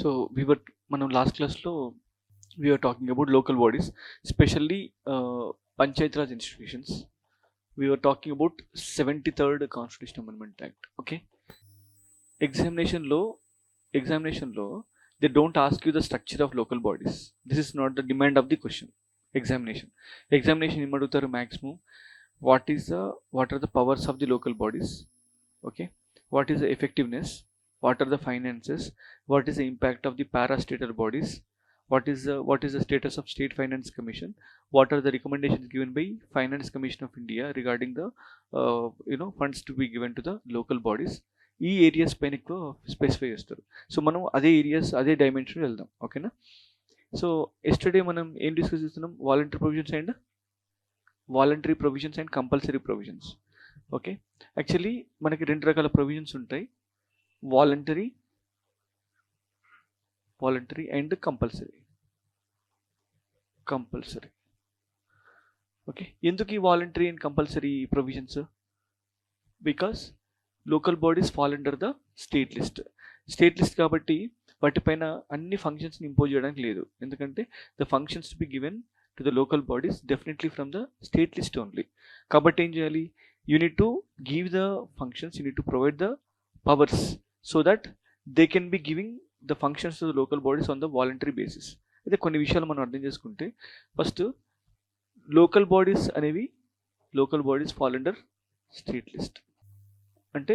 So మనం last క్లాస్లో we were talking about local bodies, especially Panchayat Raj institutions. We were talking about 73rd Constitution Amendment Act. Okay, examination law, they don't ask you the structure of local bodies. This is not the demand of the question. Examination immadutaru maximum what are the powers of the local bodies. Okay, what is the effectiveness, what are the finances, what is the impact of the parastatal bodies, what is the status of State Finance Commission, what are the recommendations given by Finance Commission of India regarding the funds to be given to the local bodies. ఈ areas పైన ఎక్కువ specify చేస్తారు. So మనం అదే areas అదే dimension వెళ్దాం. ఓకేనా? So yesterday మనం ఏం డిస్కస్ చేస్తున్నాం? Voluntary provisions and compulsory provisions. Okay, actually మనకి రెండు రకాల ప్రొవిజన్స్ ఉంటాయి, వాలంటరీ అండ్ కంపల్సరీ. ఓకే, ఎందుకు ఈ voluntary and compulsory provisions? Because local bodies fall under the state list కాబట్టి వాటిపైన అన్ని ఫంక్షన్స్ని ఇంపోజ్ చేయడానికి లేదు. ఎందుకంటే the functions to be given to the local bodies definitely from the state list only. కాబట్టి ఏం చేయాలి? You need to give the functions, you need to provide the powers so that they can be giving the functions to the local bodies on the voluntary basis. అయితే కొన్ని విషయాలు మనం అర్థం చేసుకుంటే, first local bodies fall under state list. అంటే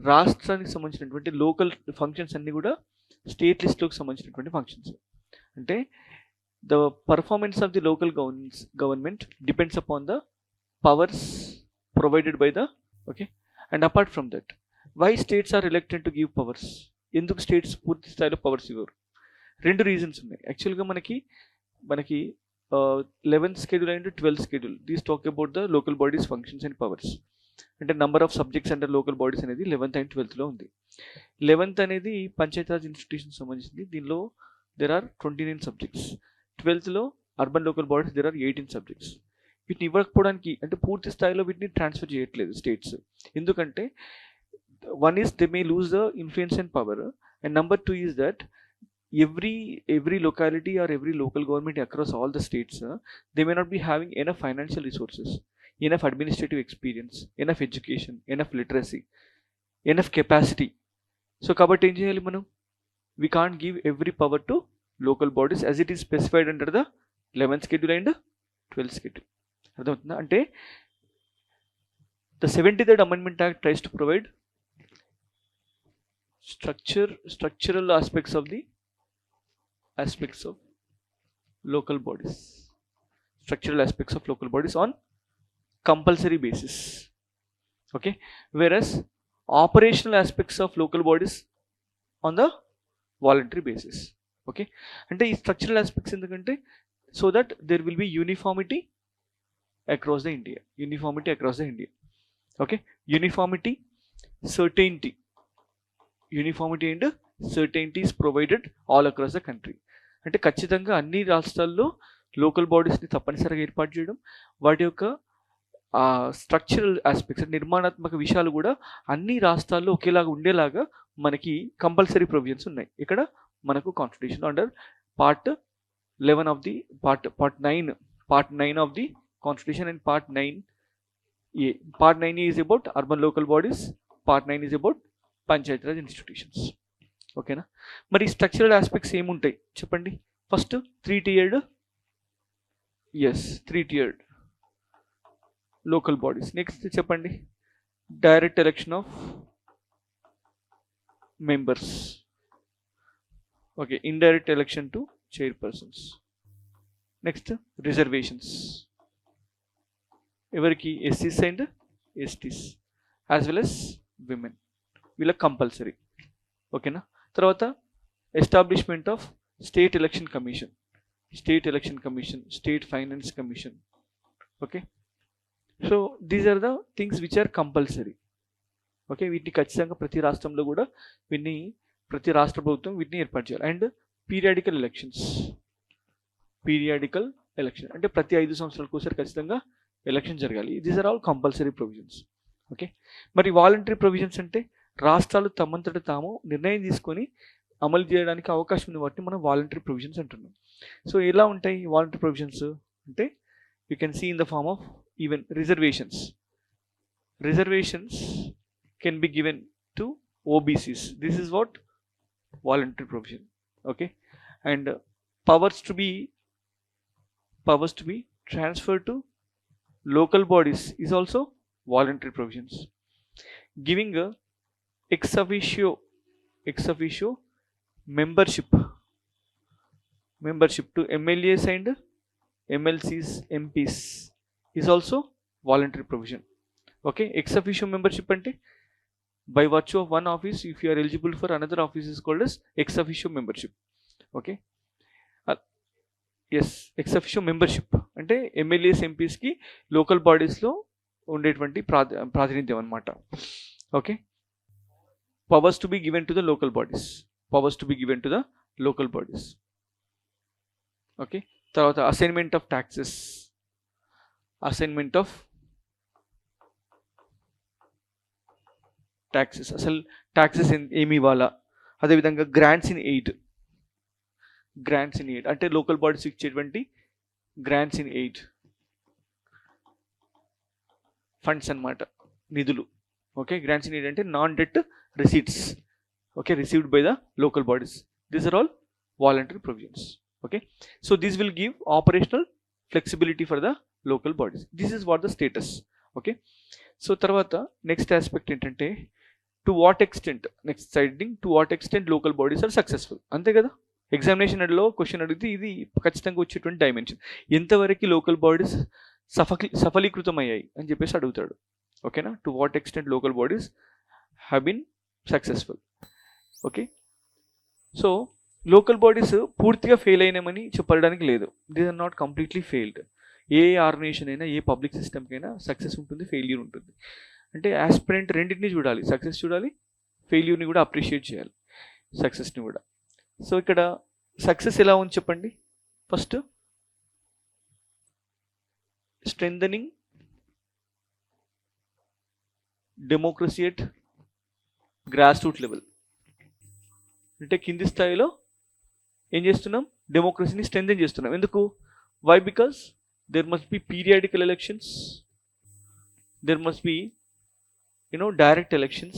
రాష్ట్రానికి సంబంధించినటువంటి local functions అన్నీ కూడా స్టేట్ లిస్ట్లోకి సంబంధించినటువంటి ఫంక్షన్స్. అంటే the performance of the local government depends upon the powers provided by the okay. And apart from that, why states are reluctant to give powers? ఎందుకు states పూర్తి స్థాయిలో పవర్స్ ఇవ్వరు? రెండు reasons ఉన్నాయి. యాక్చువల్గా మనకి 11th schedule and 12th schedule these talk about the local bodies functions and powers. అంటే number of subjects under local bodies అనేది 11th and 12th ఉంది. 11th అనేది పంచాయత్ రాజ్ ఇన్స్టిట్యూషన్ సంబంధించింది. దీనిలో there are 29 subjects. 12th urban local bodies there are 18 subjects. వీటిని ఇవ్వకపోవడానికి అంటే పూర్తి స్థాయిలో వీటిని ట్రాన్స్ఫర్ చేయట్లేదు స్టేట్స్. ఎందుకంటే one is they may lose the influence and power, and number 2 is that every locality or every local government across all the states, they may not be having enough financial resources, enough administrative experience, enough education, enough literacy, enough capacity. So kabatti em cheyali manam? We can't give every power to local bodies as it is specified under the 11th schedule and 12th schedule. అర్థమవుతుందా? అంటే the 73rd Amendment Act tries to provide structural aspects of local bodies on compulsory basis. Okay, whereas operational aspects of local bodies on the voluntary basis. Okay, అంటే ఈ structural aspects ఎందుకంటే so that there will be uniformity across the India. Okay, uniformity and certainty is provided all across the country. అంటే ఖచ్చితంగా అన్ని రాష్ట్రాల్లో local బాడీస్ని తప్పనిసరిగా ఏర్పాటు చేయడం, వాటి యొక్క స్ట్రక్చరల్ ఆస్పెక్ట్స్ నిర్మాణాత్మక విషయాలు కూడా అన్ని రాష్ట్రాల్లో ఒకేలాగా ఉండేలాగా మనకి కంపల్సరీ ప్రొవిజన్స్ ఉన్నాయి. ఇక్కడ మనకు constitution under part 11 of the part 9 of the constitution and part 9A is about urban local bodies, part 9 is about panchayat raj institutions. ఓకేనా? మరి స్ట్రక్చరల్ ఆస్పెక్ట్స్ ఏముంటాయి చెప్పండి. First 3-tiered local bodies. Next చెప్పండి, direct election of members. Okay, indirect election to chairpersons. Next reservations, ఎవరికి? ఎస్సీస్ and STs as well as women, వీళ్ళకి compulsory. ఓకేనా? తర్వాత establishment of state election commission, state finance commission. Okay, so these are the things which are compulsory. Okay, వీటిని ఖచ్చితంగా ప్రతి రాష్ట్రంలో కూడా ప్రతి రాష్ట్ర ప్రభుత్వం వీటిని ఏర్పాటు చేయాలి. అండ్ పీరియాడికల్ ఎలక్షన్ అంటే ప్రతి 5 సంవత్సరాలకు ఒకసారి ఖచ్చితంగా ఎలక్షన్ జరగాలి. These are all compulsory provisions. Okay, మరి వాలంటరీ ప్రొవిజన్స్ అంటే రాష్ట్రాలు తమంతట తాము నిర్ణయం తీసుకొని అమలు చేయడానికి అవకాశం ఉంది వాటిని మనం వాలంటరీ ప్రొవిజన్స్ అంటున్నాం. సో ఎలా ఉంటాయి వాలంటరీ ప్రొవిజన్స్ అంటే you can see in the form of even reservations. Reservations can be given to OBCs. This is what voluntary provision. Okay, and powers to be transferred to local bodies is also voluntary provisions. Giving a ex officio membership to MLAs and MLCs, MPs is also voluntary provision. Okay, ex officio membership ante by virtue of one office if you are eligible for another office is called as ex officio membership. Okay, yes, ex officio membership అంటే MLAs MPs కి local bodies లో ఉండేటువంటి ప్రాతినిధ్యం అన్నమాట. Okay, powers to be given to the local bodies. Okay, తర్వాత assignment of taxes. అసలు taxes ఏమి ఇవ్వాలా. అదేవిధంగా గ్రాంట్స్ ఇన్ ఎయిడ్ అంటే లోకల్ బాడీస్ ఇచ్చేటువంటి గ్రాంట్స్ ఇన్ ఎయిడ్ ఫండ్స్ అన్నమాట, నిధులు. ఓకే, గ్రాంట్స్ ఇన్ ఎయిడ్ అంటే non debt receipts. Okay, received by the local bodies. These are all voluntary provisions. Okay, so this will give operational flexibility for the local bodies. This is what the status. Okay, so తర్వాత next aspect ఏంటంటే to what extent local bodies are successful. అంతే కదా, ఎగ్జామినేషన్లో question అడిగితే ఇది ఖచ్చితంగా వచ్చేటువంటి dimension. ఎంతవరకు లోకల్ బాడీస్ సఫలీకృతమయ్యాయి అని చెప్పేసి అడుగుతాడు. ఓకేనా, to what extent local bodies have been successful. Okay, so local bodies పూర్తిగా ఫెయిల్ అయినామని చెప్పడానికి లేదు. These are not completely failed. ఏ ఆర్గనైజేషన్ అయినా, ఏ పబ్లిక్ సిస్టమ్కైనా సక్సెస్ ఉంటుంది, ఫెయిల్యూర్ ఉంటుంది. అంటే ఆస్పిరెంట్ రెండింటిని చూడాలి, సక్సెస్ చూడాలి, ఫెయిల్యూర్ని కూడా అప్రిషియేట్ చేయాలి, సక్సెస్ని కూడా. సో ఇక్కడ సక్సెస్ ఎలా ఉంది చెప్పండి. First strengthening democracy at grass root level. అంటే కింది స్థాయిలో ఏం చేస్తున్నాం, డెమోక్రసీని స్ట్రెంథన్ చేస్తున్నాం. ఎందుకు? Why? Because there must be periodical elections, there must be direct elections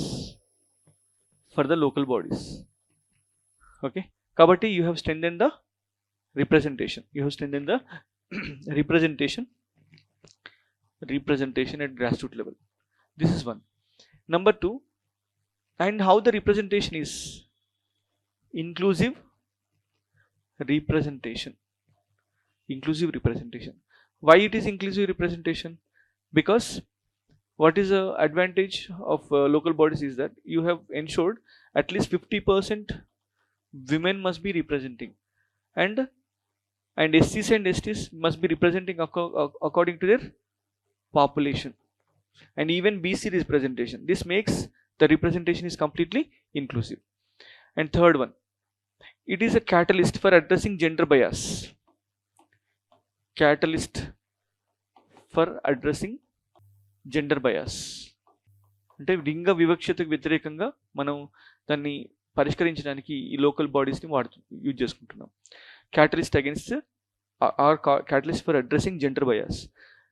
for the local bodies. Okay, kabatti you have strengthened the representation at grassroots level. This is one. Number two, and how the representation is inclusive representation. Why it is inclusive representation? Because what is the advantage of local bodies is that you have ensured at least 50% women must be representing, and SCs and STs must be representing according to their population, and even BC representation. This makes the representation is completely inclusive. And third one, it is a catalyst for addressing gender bias. అంటే లింగ వివక్షతకు వ్యతిరేకంగా మనం దాన్ని పరిష్కరించడానికి ఈ local బాడీస్ని use చేసుకుంటున్నాం. Catalyst for addressing gender bias.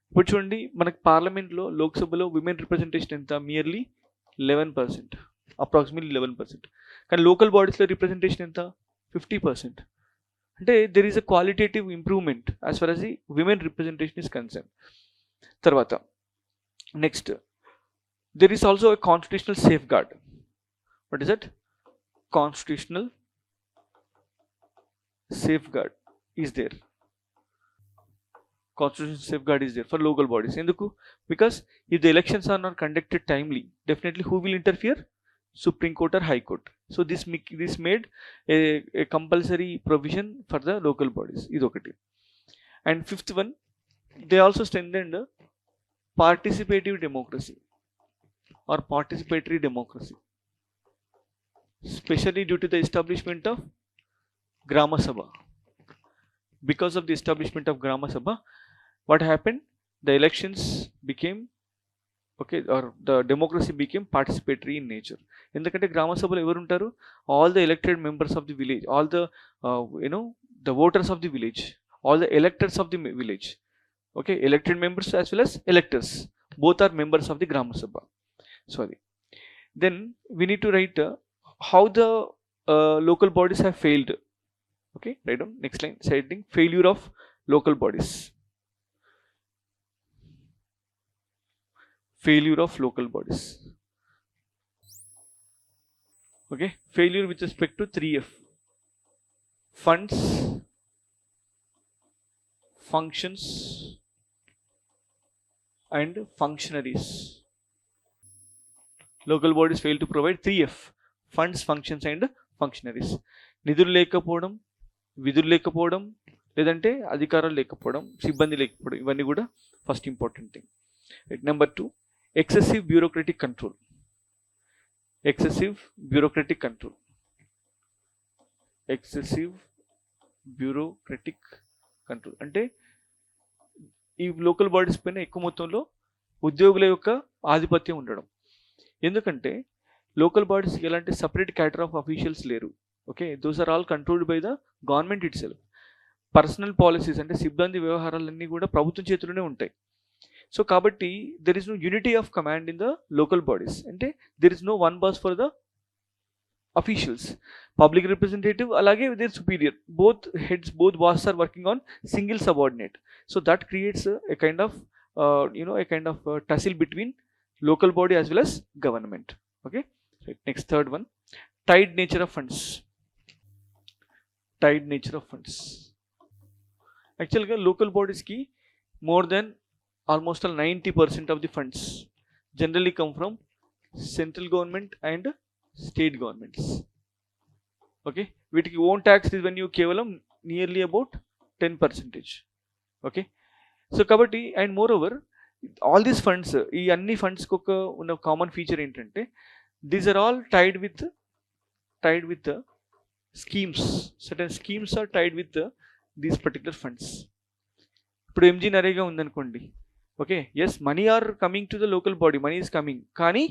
ఇప్పుడు చూడండి, మనకి పార్లమెంట్లో, లోక్సభలో విమెన్ రిప్రజెంటేషన్ ఎంత? Merely 11%, approximately 11%. కానీ లోకల్ బాడీస్లో రిప్రజెంటేషన్ ఎంత? 50%. అంటే there is a qualitative improvement as far as the women representation is concern. తర్వాత next, there is also a constitutional safeguard. What is that? Constitutional safeguard is there. Constitutional safeguard is there for local bodies. Enduku? Because if the elections are not conducted timely, definitely who will interfere? Supreme Court or High Court. So this made a compulsory provision for the local bodies. Idokati. And fifth one, they also strengthened participative democracy or participatory democracy, especially due to the establishment of Grama Sabha. Because of the establishment of Grama Sabha, what happened? The elections became okay, or the democracy became participatory in nature. ఎందుకంటే గ్రామ సభలో ఎవరు ఉంటారు? All the elected members of the village, all the the voters of the village, all the electors of the village. Okay, elected members as well as electors, both are members of the Grama Sabha. Sorry. Then we need to write how the local bodies have failed. Okay, write down next line, citing failure of local bodies. Failure of local bodies. Okay, failure with respect to 3F: funds, functions, and functionaries. Local bodies fail to provide 3F: funds, functions, and functionaries. నిధులు లేకపోవడం, విధులు లేకపోవడం, లేదంటే అధికారాలు లేకపోవడం, సిబ్బంది లేకపోవడం, ఇవన్నీ కూడా first important thing. Number 2, excessive bureaucratic control. Excessive bureaucratic control. Excessive bureaucratic control అంటే ఈ లోకల్ బాడీస్ పైన ఎక్కువ మొత్తంలో ఉద్యోగుల యొక్క ఆధిపత్యం ఉండడం. ఎందుకంటే లోకల్ బాడీస్ ఎలాంటి సపరేట్ క్యాటర్ ఆఫ్ అఫీషియల్స్ లేరు. Okay, those are all controlled by the government itself. Personnel policies అంటే సిబ్బంది వ్యవహారాలన్నీ కూడా ప్రభుత్వం చేతిలోనే ఉంటాయి. సో కాబట్టి there is no unity of command in the local bodies. అంటే there is no one boss for the officials. Public representative అలాగే their superior, both heads, both boss are working on single subordinate. So that creates a kind of tussle between local body as well as government. Okay, next, third one, tied nature of funds. Tied nature of funds. Actually local bodies ki more than almost 90% of the funds generally come from central government and state governments. Okay, వీటికి own tax revenue కేవలం nearly about 10%. Okay, so కాబట్టి and moreover all these funds, ఈ అన్ని ఫండ్స్కి ఉన్న common feature ఏంటంటే these are all tied with schemes. Certain schemes are tied with these particular funds. ఇప్పుడు MG NREGA ఉందనుకోండి. Okay, yes, money are coming to the local body, money is coming, కానీ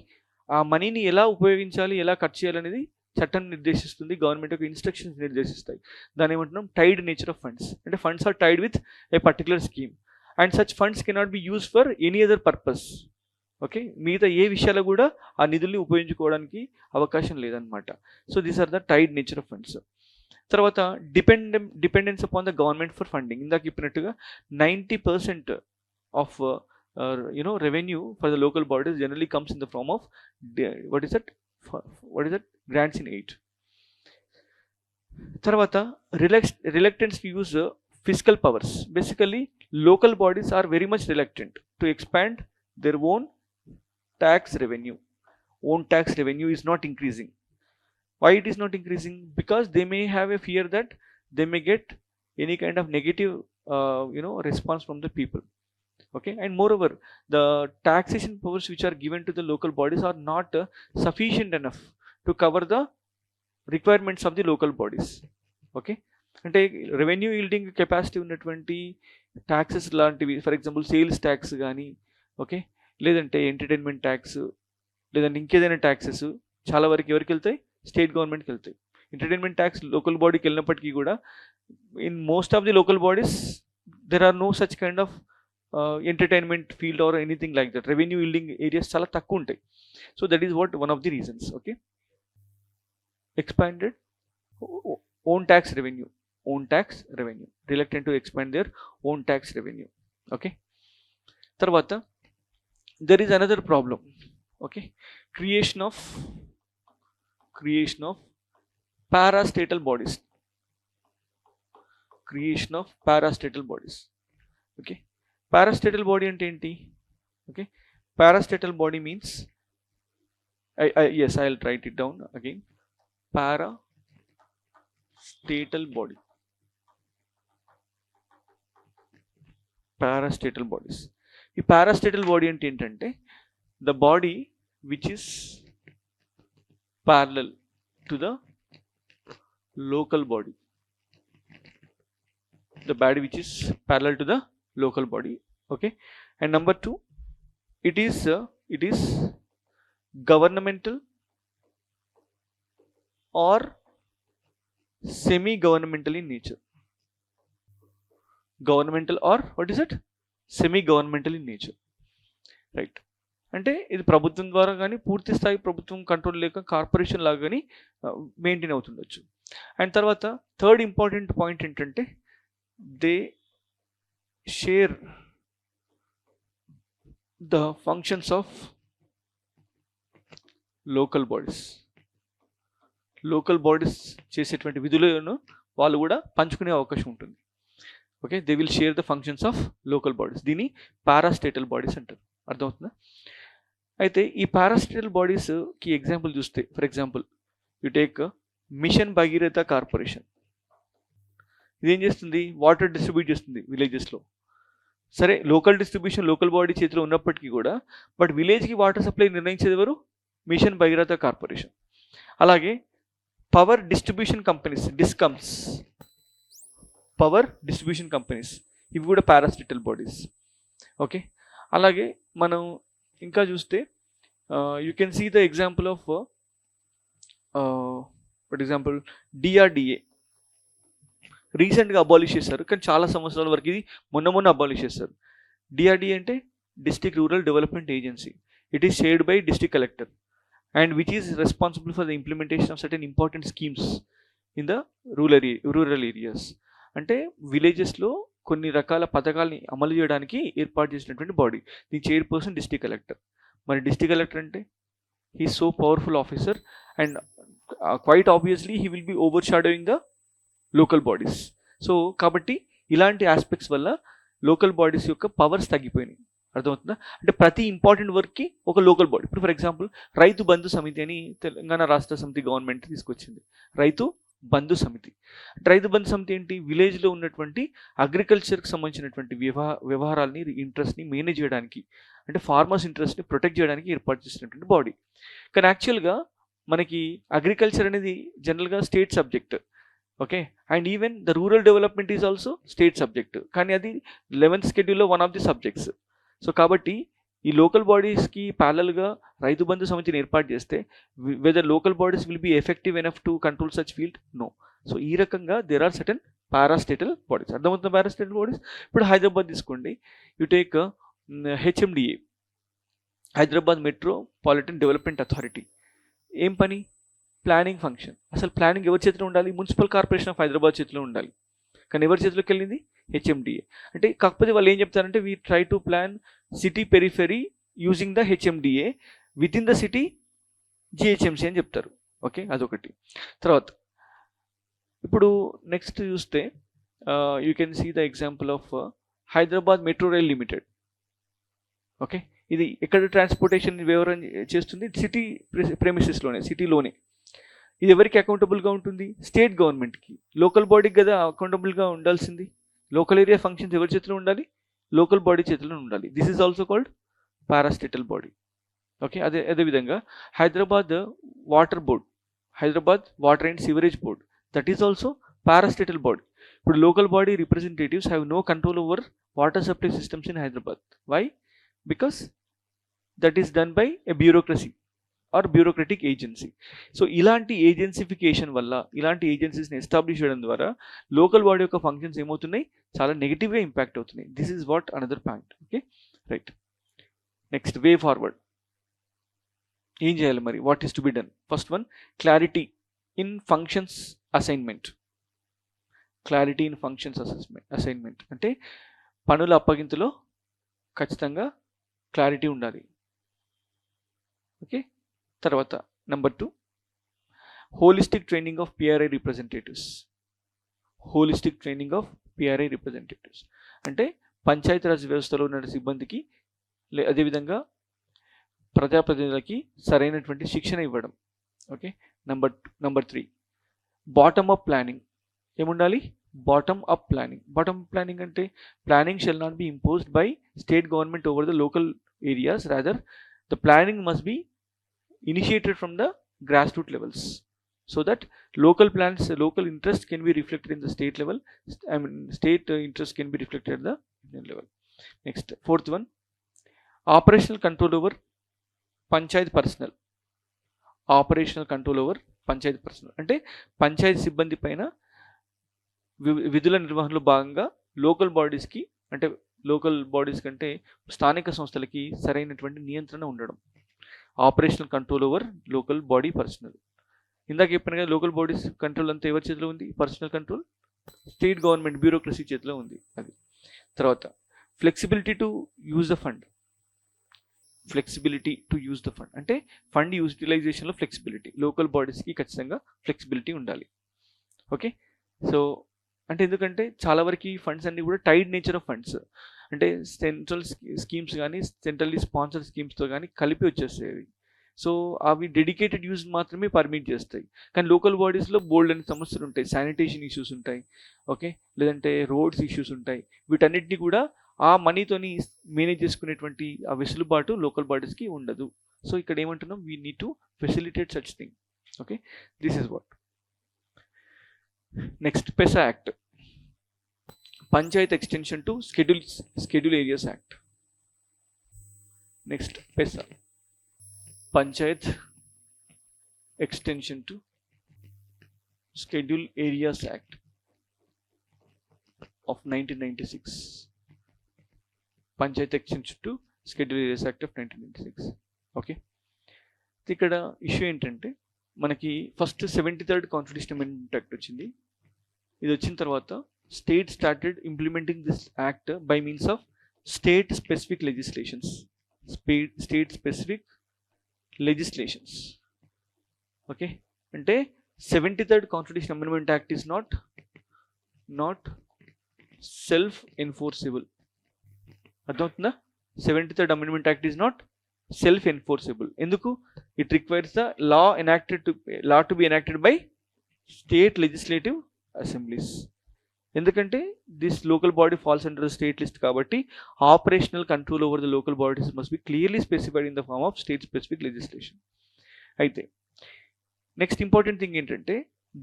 ఆ మనీని ఎలా ఉపయోగించాలి, ఎలా ఖర్చు చేయాలనేది చట్టం నిర్దేశిస్తుంది, గవర్నమెంట్ యొక్క ఇన్స్ట్రక్షన్స్ నిర్దేశిస్తాయి. దాని ఏమంటున్నాం? Tied nature of funds. అంటే funds are tied with a particular scheme and such funds cannot be use for any other purpose. Okay, మిగతా ఏ విషయాలు కూడా ఆ నిధుల్ని ఉపయోగించుకోవడానికి అవకాశం లేదనమాట. So these are the tied nature of funds. తర్వాత dependence upon the government for funding. ఇందాక చెప్పినట్టుగా 90% of revenue for the local bodies generally comes in the form of what is that grants in aid. Tarvata reluctance to use fiscal powers. Basically local bodies are very much reluctant to expand their own tax revenue. Own tax revenue is not increasing. Why it is not increasing? Because they may have a fear that they may get any kind of negative response from the people. Okay, and moreover the taxation powers which are given to the local bodies are not sufficient enough to cover the requirements of the local bodies. Okay, అంటే revenue yielding capacity ఉన్నటువంటి taxes లాంటివి, for example sales tax కానీ, okay, లేదంటే entertainment tax, లేదంటే ఇంకేదైనా taxes చాలా వరకు ఎవరికి వెళ్తాయి? స్టేట్ గవర్నమెంట్కి వెళ్తాయి. ఎంటర్టైన్మెంట్ ట్యాక్స్ లోకల్ బాడీకి వెళ్ళినప్పటికీ కూడా in most of the local bodies there are no such kind of entertainment field or anything like that. Revenue yielding areas చాలా తక్కువ ఉంటాయి. So that is what one of the reasons. Okay, expanded own tax revenue, reluctant to expand their own tax revenue. Okay, తర్వాత there is another problem. Okay, creation of parastatal bodies. Okay, parastatal body అంటే ఏంటి? Okay, parastatal body means yes, I'll write it down again. Parastatal bodies. ఈ parastatal body అంటే ఏంటంటే the body which is parallel to the local body. The body which is parallel to the local body. Okay, and number 2, it is it is governmental or semi-governmental in nature. Governmental or what is it? Semi-governmental in nature, right? అంటే ఇది ప్రభుత్వం ద్వారా కానీ పూర్తి స్థాయి ప్రభుత్వం control లేక corporation లాగా కానీ మెయింటైన్ అవుతుండొచ్చు. అండ్ తర్వాత థర్డ్ ఇంపార్టెంట్ పాయింట్ ఏంటంటే they share the functions of local bodies. Local bodies చేసేటువంటి విధులను వాళ్ళు కూడా పంచుకునే అవకాశం ఉంటుంది. Okay, they will share the functions of local bodies. దీన్ని పారాస్టేటల్ బాడీస్ అంటారు. అర్థమవుతుందా? అయితే ఈ పారాస్టేటల్ బాడీస్కి ఎగ్జాంపుల్ చూస్తే, for example you take mission Bhagiratha corporation. ఇదేం చేస్తుంది? వాటర్ డిస్ట్రిబ్యూట్ చేస్తుంది విలేజెస్లో. సరే, లోకల్ డిస్ట్రిబ్యూషన్ లోకల్ బాడీ చేతిలో ఉన్నప్పటికీ కూడా బట్ విలేజ్కి వాటర్ సప్లై నిర్ణయించేది ఎవరు? Mission Bhagiratha corporation. అలాగే power distribution companies, discoms, power distribution companies, ఇవి కూడా పారాస్టేటల్ బాడీస్. ఓకే, అలాగే మనం ఇంకా చూస్తే you can see the example of for example DRDA. రీసెంట్గా అబాలిష్ చేశారు, కానీ చాలా సంవత్సరాల వరకు ఇది మొన్న అబాలిష్ చేశారు. డిఆర్డిఏ అంటే district rural development agency. It is shared by district collector and which is responsible for the implementation of certain important schemes in the rural areas. అంటే విలేజెస్లో కొన్ని రకాల పథకాలని అమలు చేయడానికి ఏర్పాటు చేసినటువంటి బాడీ. దీని చైర్పర్సన్ డిస్ట్రిక్ట్ కలెక్టర్. మరి డిస్ట్రిక్ట్ కలెక్టర్ అంటే he so powerful officer and quite obviously he will be overshadowing the local bodies. So కాబట్టి ఇలాంటి ఆస్పెక్ట్స్ వల్ల లోకల్ బాడీస్ యొక్క పవర్స్ తగ్గిపోయినాయి. అర్థమవుతుందా? అంటే ప్రతి ఇంపార్టెంట్ వర్క్కి ఒక లోకల్ బాడీ. ఇప్పుడు ఫర్ ఎగ్జాంపుల్ రైతు బంధు సమితి అని తెలంగాణ రాష్ట్ర సమితి గవర్నమెంట్ తీసుకొచ్చింది. రైతు బంధు సమితి. రైతు బంధు సమితి ఏంటి? విలేజ్లో ఉన్నటువంటి అగ్రికల్చర్కి సంబంధించినటువంటి వ్యవహారాలని ఇంట్రెస్ట్ని మేనేజ్ చేయడానికి, అంటే ఫార్మర్స్ ఇంట్రెస్ట్ని ప్రొటెక్ట్ చేయడానికి ఏర్పాటు చేసినటువంటి బాడీ. కానీ యాక్చువల్గా మనకి అగ్రికల్చర్ అనేది జనరల్గా state subject. Okay, and even the rural development is also state subject. కానీ అది 11th షెడ్యూల్లో one of the subjects. So కాబట్టి ఈ లోకల్ బాడీస్కి ప్యారలల్గా రైతు బంధు సమితిని ఏర్పాటు చేస్తే whether local bodies will be effective enough to control such field? No. So ఈ రకంగా there are certain parastatal bodies. అర్థమవుతుంది? Parastatal bodies. ఇప్పుడు హైదరాబాద్ తీసుకోండి, you take HMDA, Hyderabad metropolitan development authority. ఏం పని? Planning function. అసలు ప్లానింగ్ ఎవరి చేతిలో ఉండాలి? మున్సిపల్ కార్పొరేషన్ ఆఫ్ హైదరాబాద్ చేతిలో ఉండాలి. కానీ ఎవరి చేతిలోకి వెళ్ళింది? హెచ్ఎండిఏ. అంటే కాకపోతే వాళ్ళు ఏం చెప్తారంటే we try to plan city periphery using the HMDA, with in the city GHMC అని చెప్తారు. ఓకే, అదొకటి. తర్వాత ఇప్పుడు నెక్స్ట్ చూస్తే you can see the example of Hyderabad metro rail limited. Okay, ఇది ఎక్కడ ట్రాన్స్పోర్టేషన్ వివరణ చేస్తుంది? సిటీ ప్రెమిసెస్లోనే, సిటీలోనే. ఇది ఎవరికి అకౌంటబుల్గా ఉంటుంది? స్టేట్ గవర్నమెంట్కి. లోకల్ బాడీకి కదా అకౌంటబుల్గా ఉండాల్సింది. లోకల్ ఏరియా ఫంక్షన్స్ ఎవరి చేతిలో ఉండాలి? లోకల్ బాడీ చేతిలో ఉండాలి. This is also called parastatal body. Okay, అదేవిధంగా Hyderabad water board, Hyderabad water and sewerage board, that is also parastatal body. ఇప్పుడు local body representatives have no control over water supply systems in Hyderabad. Why? Because that is done by a bureaucracy or bureaucratic agency. So ఇలాంటి agencification వల్ల, ఇలాంటి ఏజెన్సీస్ని establish చేయడం ద్వారా local body యొక్క functions ఏమవుతున్నాయి? చాలా నెగిటివ్గా ఇంపాక్ట్ అవుతున్నాయి. This is what another point. Okay, right. Next, way forward. ఏం చేయాలి మరి? What is to be done? First one, clarity in functions assignment. Clarity in functions assignment అంటే పనుల అప్పగింతలో ఖచ్చితంగా క్లారిటీ ఉండాలి. ఓకే, తర్వాత number 2, holistic training of PRI representatives. Holistic training of PRI representatives అంటే పంచాయతీరాజ్ వ్యవస్థలో ఉన్న సిబ్బందికి అదేవిధంగా ప్రజాప్రతినిధులకి సరైనటువంటి శిక్షణ ఇవ్వడం. Okay, number 3, bottom up planning. ఏముండాలి? Bottom up planning. Bottom up planning అంటే planning shall not be imposed by state government over the local areas, rather the planning must be initiated from the grassroots levels, so that local plans, local interest can be reflected in the state level. State interest can be reflected at the union level. Next, 4th one, operational control over panchayat personnel, operational control over panchayat personnel అంటే పంచాయతీ సిబ్బంది పైన విధుల నిర్వహణలో భాగంగా local బాడీస్కి అంటే local bodies కంటే స్థానిక సంస్థలకి సరైనటువంటి నియంత్రణ ఉండడం. Operational control over local body personal. ఇందాక చెప్పిన కదా లోకల్ బాడీస్ కంట్రోల్ అంతా ఎవరి చేతిలో ఉంది? Personal control state government bureaucracy చేతిలో ఉంది అది. తర్వాత flexibility to use the fund. Flexibility to use the fund అంటే ఫండ్ యూటిలైజేషన్లో ఫ్లెక్సిబిలిటీ. లోకల్ బాడీస్కి ఖచ్చితంగా ఫ్లెక్సిబిలిటీ ఉండాలి. ఓకే, సో అంటే ఎందుకంటే చాలా వరకు ఫండ్స్ అన్నీ కూడా టైడ్ నేచర్ ఆఫ్ ఫండ్స్ అంటే సెంట్రల్ స్కీమ్స్ కానీ సెంట్రల్లీ స్పాన్సర్ స్కీమ్స్తో కానీ కలిపి వచ్చేస్తాయి. సో అవి డెడికేటెడ్ యూజ్ మాత్రమే పర్మిట్ చేస్తాయి. కానీ లోకల్ బాడీస్లో బోల్డ్ అనే సమస్యలు ఉంటాయి, శానిటేషన్ ఇష్యూస్ ఉంటాయి, ఓకే, లేదంటే రోడ్స్ ఇష్యూస్ ఉంటాయి. వీటన్నిటిని కూడా ఆ మనీతోని మేనేజ్ చేసుకునేటువంటి ఆ వెసులుబాటు లోకల్ బాడీస్కి ఉండదు. సో ఇక్కడ ఏమంటున్నాం, we need to facilitate such thing. Okay, this is what. Next PESA act, panchayat extension to schedule areas act. Next PESA, panchayat extension to schedule areas act of 1996. Panchayat extension to schedule areas act of 1996. Okay, ఇక్కడ issue ఏంటంటే మనకి first 73rd constitution amendment act వచ్చింది. ఇది వచ్చిన తర్వాత state started implementing this act by means of state specific legislations. State specific legislations. Okay, అంటే 73rd constitution amendment act is not self enforceable. అర్థమవుతుందా? 73rd amendment act is not self enforceable. ఎందుకు? It requires the law to be enacted by state legislative assemblies. ఎందుకంటే this local body falls under the state list కాబట్టి operational control over the local bodies must be clearly specified in the form of state specific legislation. అయితే next important thing ఏంటంటే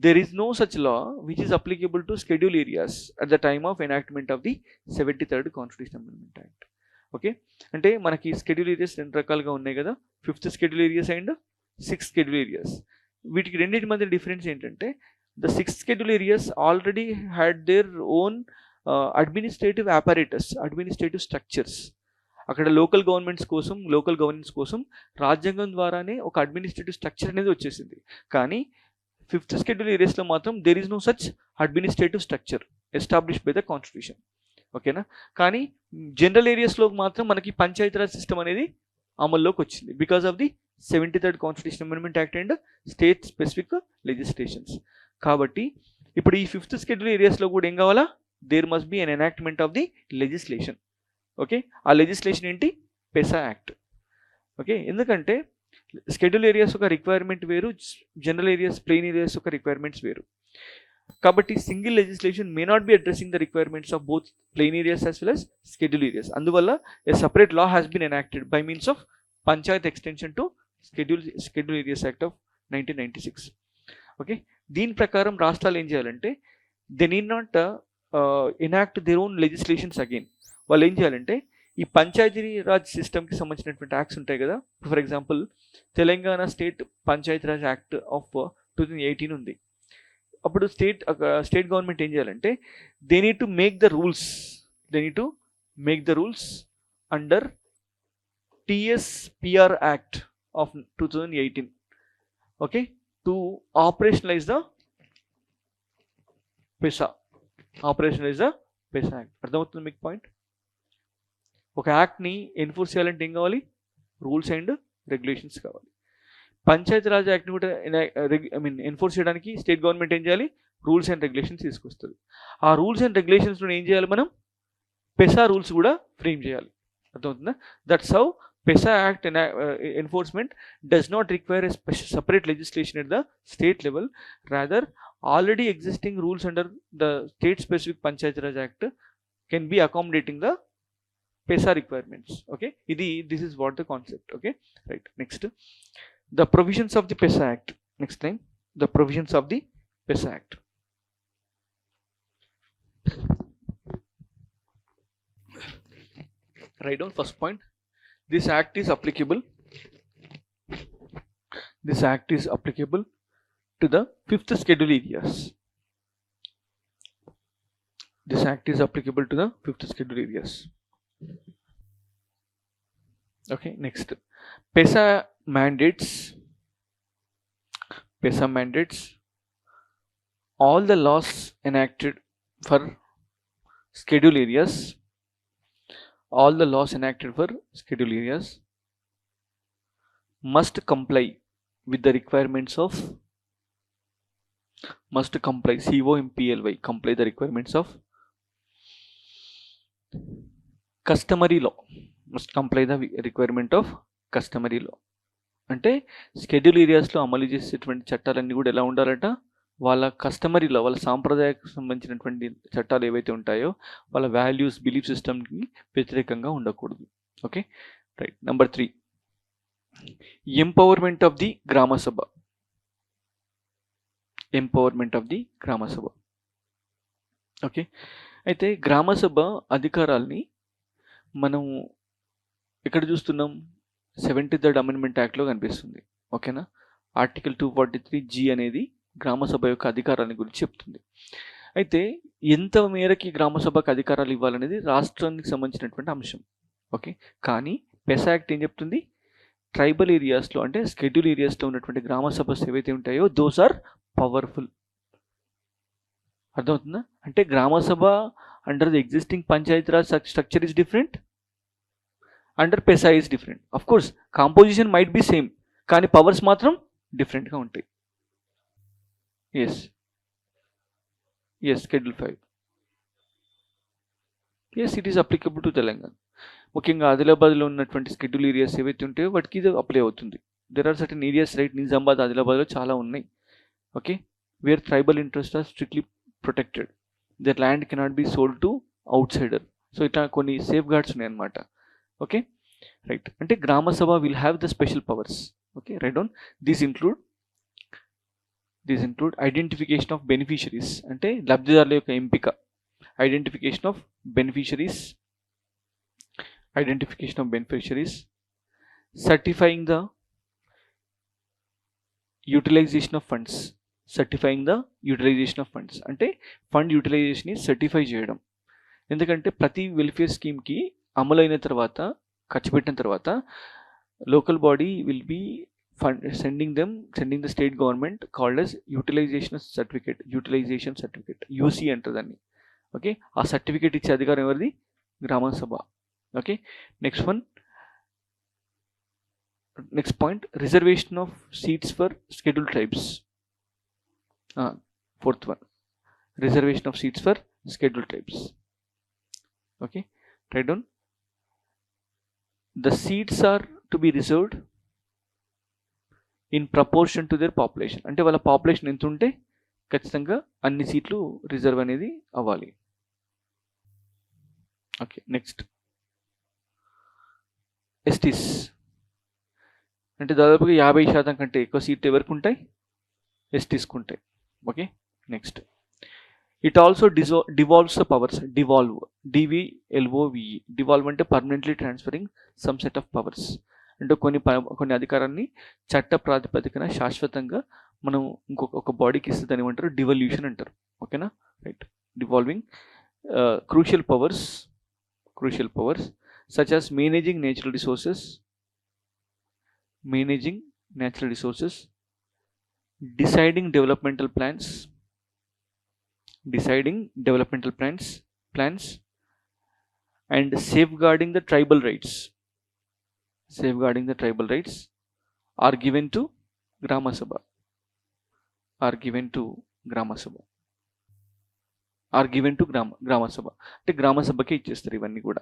there is no such law which is applicable to schedule areas at the time of enactment of the 73rd Constitutional Amendment Act. Okay, అంటే మనకి schedule areas రెండు రకాలుగా ఉన్నాయి కదా, 5th schedule areas and 6th schedule areas. వీటికి రెండింటి మధ్య difference ఏంటంటే the 6th schedule areas already had their own administrative apparatus, administrative structures. అక్కడ లోకల్ గవర్నెన్స్ కోసం రాజ్యాంగం ద్వారానే ఒక అడ్మినిస్ట్రేటివ్ స్ట్రక్చర్ అనేది వచ్చేసింది. కానీ 5th schedule areas లో మాత్రం there is no such administrative structure established by the constitution. ఓకేనా? కానీ జనరల్ ఏరియాస్లో మాత్రం మనకి పంచాయతీరాజ్ సిస్టమ్ అనేది అమల్లోకి వచ్చింది because of the 73rd constitution amendment act and state specific legislations. కాబట్టి ఇప్పుడు ఈ 5th schedule ఏరియాస్లో కూడా ఏం కావాలా? There must be an enactment of the legislation. Okay, ఆ లెజిస్లేషన్ ఏంటి? PESA act. ఓకే, ఎందుకంటే స్కెడ్యూల్ ఏరియాస్ ఒక రిక్వైర్మెంట్ వేరు, జనరల్ ఏరియాస్ ప్లెయిన్ ఏరియాస్ ఒక రిక్వైర్మెంట్స్ వేరు. కాబట్టి single legislation may not be addressing the requirements of both plain areas as well as schedule areas. అందువల్ల a separate law has been enacted by means of panchayat extension to schedule areas act of 1996. Okay, దీని ప్రకారం రాష్ట్రాలు ఏం చేయాలంటే they need not enact their own legislations again. వాళ్ళు ఏం చేయాలంటే ఈ పంచాయతీ రాజ్ సిస్టమ్కి సంబంధించినటువంటి యాక్ట్స్ ఉంటాయి కదా, for example Telangana state Panchayati Raj act of 2018 ఉంది. అప్పుడు స్టేట్ గవర్నమెంట్ ఏం చేయాలంటే they need to make the rules under TSPR act of 2018. Okay, to operationalise the PESA act. అర్థమవుతుంది మీకు పాయింట్? ఒక యాక్ట్ని ఎన్ఫోర్స్ చేయాలంటే ఏం కావాలి? రూల్స్ అండ్ రెగ్యులేషన్స్ కావాలి. పంచాయతీరాజ్ యాక్ట్ని కూడా ఎన్ఫోర్స్ చేయడానికి స్టేట్ గవర్నమెంట్ ఏం చేయాలి? రూల్స్ అండ్ రెగ్యులేషన్స్ తీసుకొస్తుంది. ఆ రూల్స్ అండ్ రెగ్యులేషన్స్లో ఏం చేయాలి? మనం పెసా రూల్స్ కూడా ఫ్రేమ్ చేయాలి. అర్థమవుతుందా? That's how పెసా act enforcement does not require a separate legislation at the state level. Rather, already existing rules under the state specific Panchayat Act can be accommodating the PESA requirements. Okay, this is what the concept. Okay, right. Next, the provisions of the PESA Act. Next time, the provisions of the PESA Act. Write down first point. This act is applicable This act is applicable to the 5th schedule areas. This act is applicable to the 5th schedule areas. Okay, next. PESA mandates all the laws enacted for schedule areas. All the laws enacted for schedule areas must comply with the requirements of comply the requirements of customary law. Must comply the requirement of customary law. అంటే schedule ఏరియాస్లో అమలు చేసేటువంటి చట్టాలన్నీ కూడా ఎలా ఉండాలట, వాళ్ళ కస్టమరీలో వాళ్ళ సాంప్రదాయకు సంబంధించినటువంటి చట్టాలు ఏవైతే ఉంటాయో వాళ్ళ వాల్యూస్ బిలీఫ్ సిస్టమ్కి వ్యతిరేకంగా ఉండకూడదు. Okay, right. Number 3, empowerment of the gram sabha. Okay, అయితే గ్రామసభ అధికారాల్ని మనం ఎక్కడ చూస్తున్నాం? 73rd అమెండ్మెంట్ యాక్ట్లో కనిపిస్తుంది. ఓకేనా, ఆర్టికల్ 243G అనేది గ్రామసభ యొక్క అధికారాన్ని గురించి చెప్తుంది. అయితే ఎంత మేరకి గ్రామసభకు అధికారాలు ఇవ్వాలనేది రాష్ట్రానికి సంబంధించినటువంటి అంశం. ఓకే, కానీ పెసా యాక్ట్ ఏం చెప్తుంది? ట్రైబల్ ఏరియాస్లో అంటే షెడ్యూల్ ఏరియాస్లో ఉన్నటువంటి గ్రామసభస్ ఏవైతే ఉంటాయో దోస్ ఆర్ పవర్ఫుల్. అర్థమవుతుందా? అంటే Gram Sabha under the existing Panchayati Raj structure is different, under PESA is different. Of course composition might be same, కానీ పవర్స్ మాత్రం డిఫరెంట్గా ఉంటాయి. Yes schedule 5. Yes, it is applicable to Telangana. ముఖ్యంగా ఆదిలాబాద్లో ఉన్నటువంటి షెడ్యూల్ ఏరియాస్ ఏవైతే ఉంటాయో వాటికి ఇది అప్లై అవుతుంది. There are certain areas, right, Nizamabad, ఆదిలాబాద్లో చాలా ఉన్నాయి. Okay, where tribal interest are strictly protected, their land cannot be sold to outsider. So ఇట్లా కొన్ని సేఫ్ గార్డ్స్ ఉన్నాయన్నమాట. Okay, right. అంటే Gramasabha will have the special powers. Okay, right down. These include identification of beneficiaries, అంటే లబ్ధిదారుల యొక్క ఎంపిక. Identification of beneficiaries, certifying the utilization of funds. అంటే fund యూటిలైజేషన్ని సర్టిఫై చేయడం. ఎందుకంటే ప్రతి వెల్ఫేర్ స్కీమ్కి అమలైన తర్వాత, ఖర్చు పెట్టిన తర్వాత, local body will be sending the state government called as utilization certificate, UC అంటారు దాన్ని. ఓకే, ఆ సర్టిఫికేట్ ఇచ్చే అధికారం ఎవరిది? Gram sabha. Okay, next point, reservation of seats for schedule tribes. 4th one, reservation of seats for schedule tribes. Okay, right down. The seats are to be reserved in proportion to their population. అంటే వాళ్ళ population ఎంత ఉంటే ఖచ్చితంగా అన్ని సీట్లు reserve అనేది అవ్వాలి. Okay, next STs. అంటే దాదాపుగా 50% కంటే ఎక్కువ సీట్లు ఎవరికి ఉంటాయి? ఎస్టీస్కి ఉంటాయి. Okay, next, it also devolves the powers. DVLOVE. Devolve అంటే permanently transferring some set of powers. అంటే కొన్ని అధికారాన్ని చట్ట ప్రాతిపదికన శాశ్వతంగా మనం ఇంకొక బాడీకి ఇస్తే దాన్ని ఏమంటారు? డివల్యూషన్ అంటారు. ఓకేనా, right. Devolving crucial powers such as managing natural resources, deciding developmental plans, and safeguarding the tribal rights are given to Grama Sabha. అంటే గ్రామ సభకి ఇచ్చేస్తారు ఇవన్నీ కూడా.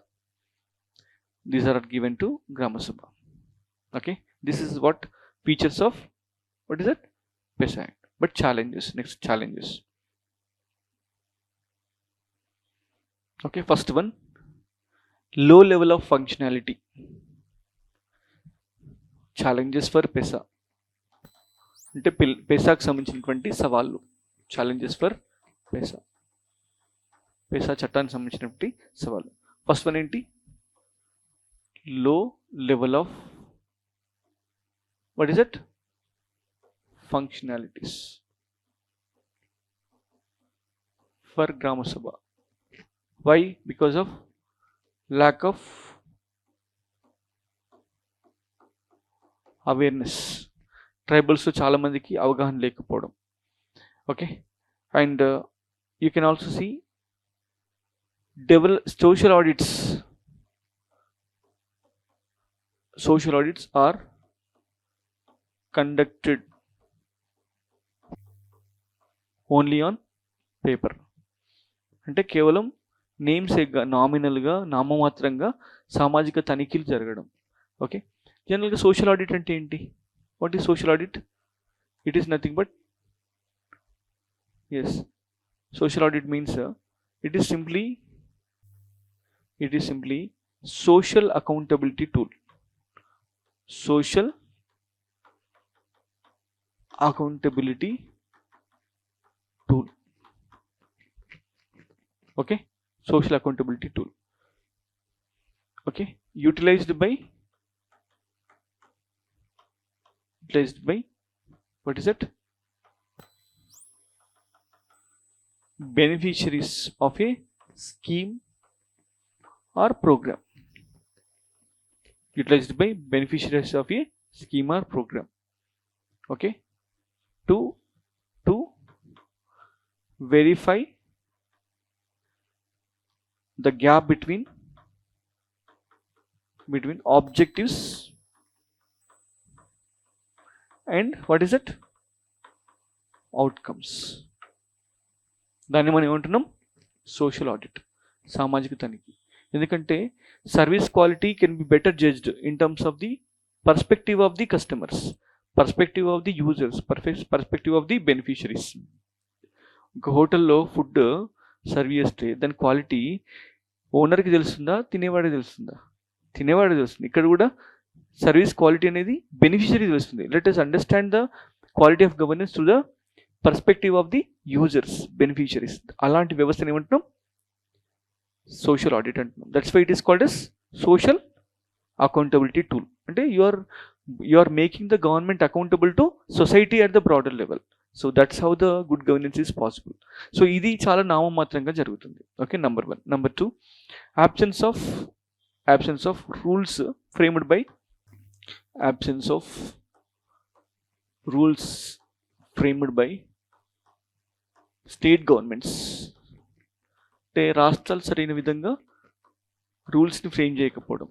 దీస్ ఆర్ గివెన్ టు గ్రామ సభ. Okay, this is what features of PESA Act. But next challenges. Okay, first one, low level of functionality. Challenges for PESA. అంటే పెసాకు సంబంధించినటువంటి సవాళ్ళు. ఛాలెంజెస్ ఫర్ పెసా చట్టానికి సంబంధించినటువంటి సవాళ్ళు. ఫస్ట్ వన్ ఏంటి? Low level of functionalities for Grama Sabha. Why? Because of lack of awareness. ట్రైబల్స్లో చాలామందికి అవగాహన లేకపోవడం. Okay, and you can also see social audits. Social audits are conducted only on paper. అంటే కేవలం నేమ్సేక్గా, నామినల్గా, నామమాత్రంగా సామాజిక తనిఖీలు జరగడం. ఓకే, జనరల్గా సోషల్ ఆడిట్ అంటే ఏంటి? What is social audit? It is nothing but social audit means it is simply social accountability tool. Social accountability tool. Okay, social accountability tool. Okay, utilized by what is it? Beneficiaries of a scheme or program. Utilized by beneficiaries of a scheme or program. Okay, to verify the gap between objectives and what is it? Outcomes. దాన్ని మనం ఏమంటున్నాం? Social audit, సామాజిక తనిఖీ. ఎందుకంటే service quality can be better judged in terms of the perspective of the customers, perspective of the users, perspective of the beneficiaries. ఒక హోటల్లో food serve చేస్తే దాని క్వాలిటీ ఓనర్కి తెలుస్తుందా, తినేవాడికి తెలుస్తుందా? తినేవాడికి తెలుస్తుంది. ఇక్కడ కూడా సర్వీస్ క్వాలిటీ అనేది బెనిఫిషరీ తెలుస్తుంది. Let us understand the quality of governance to the perspective of the users, beneficiaries. అలాంటి వ్యవస్థను ఏమంటున్నాం? సోషల్ ఆడిట్ అంటున్నాం. That's why it is called as social accountability tool. అంటే you are making the government accountable to society at the broader level. So that's how the good governance is possible. So ఇది చాలా నామమాత్రంగా జరుగుతుంది. Okay, number 1. Number 2, absence of rules framed by state governments. అంటే రాష్ట్రాలు సరైన విధంగా రూల్స్ని frame చేయకపోవడం.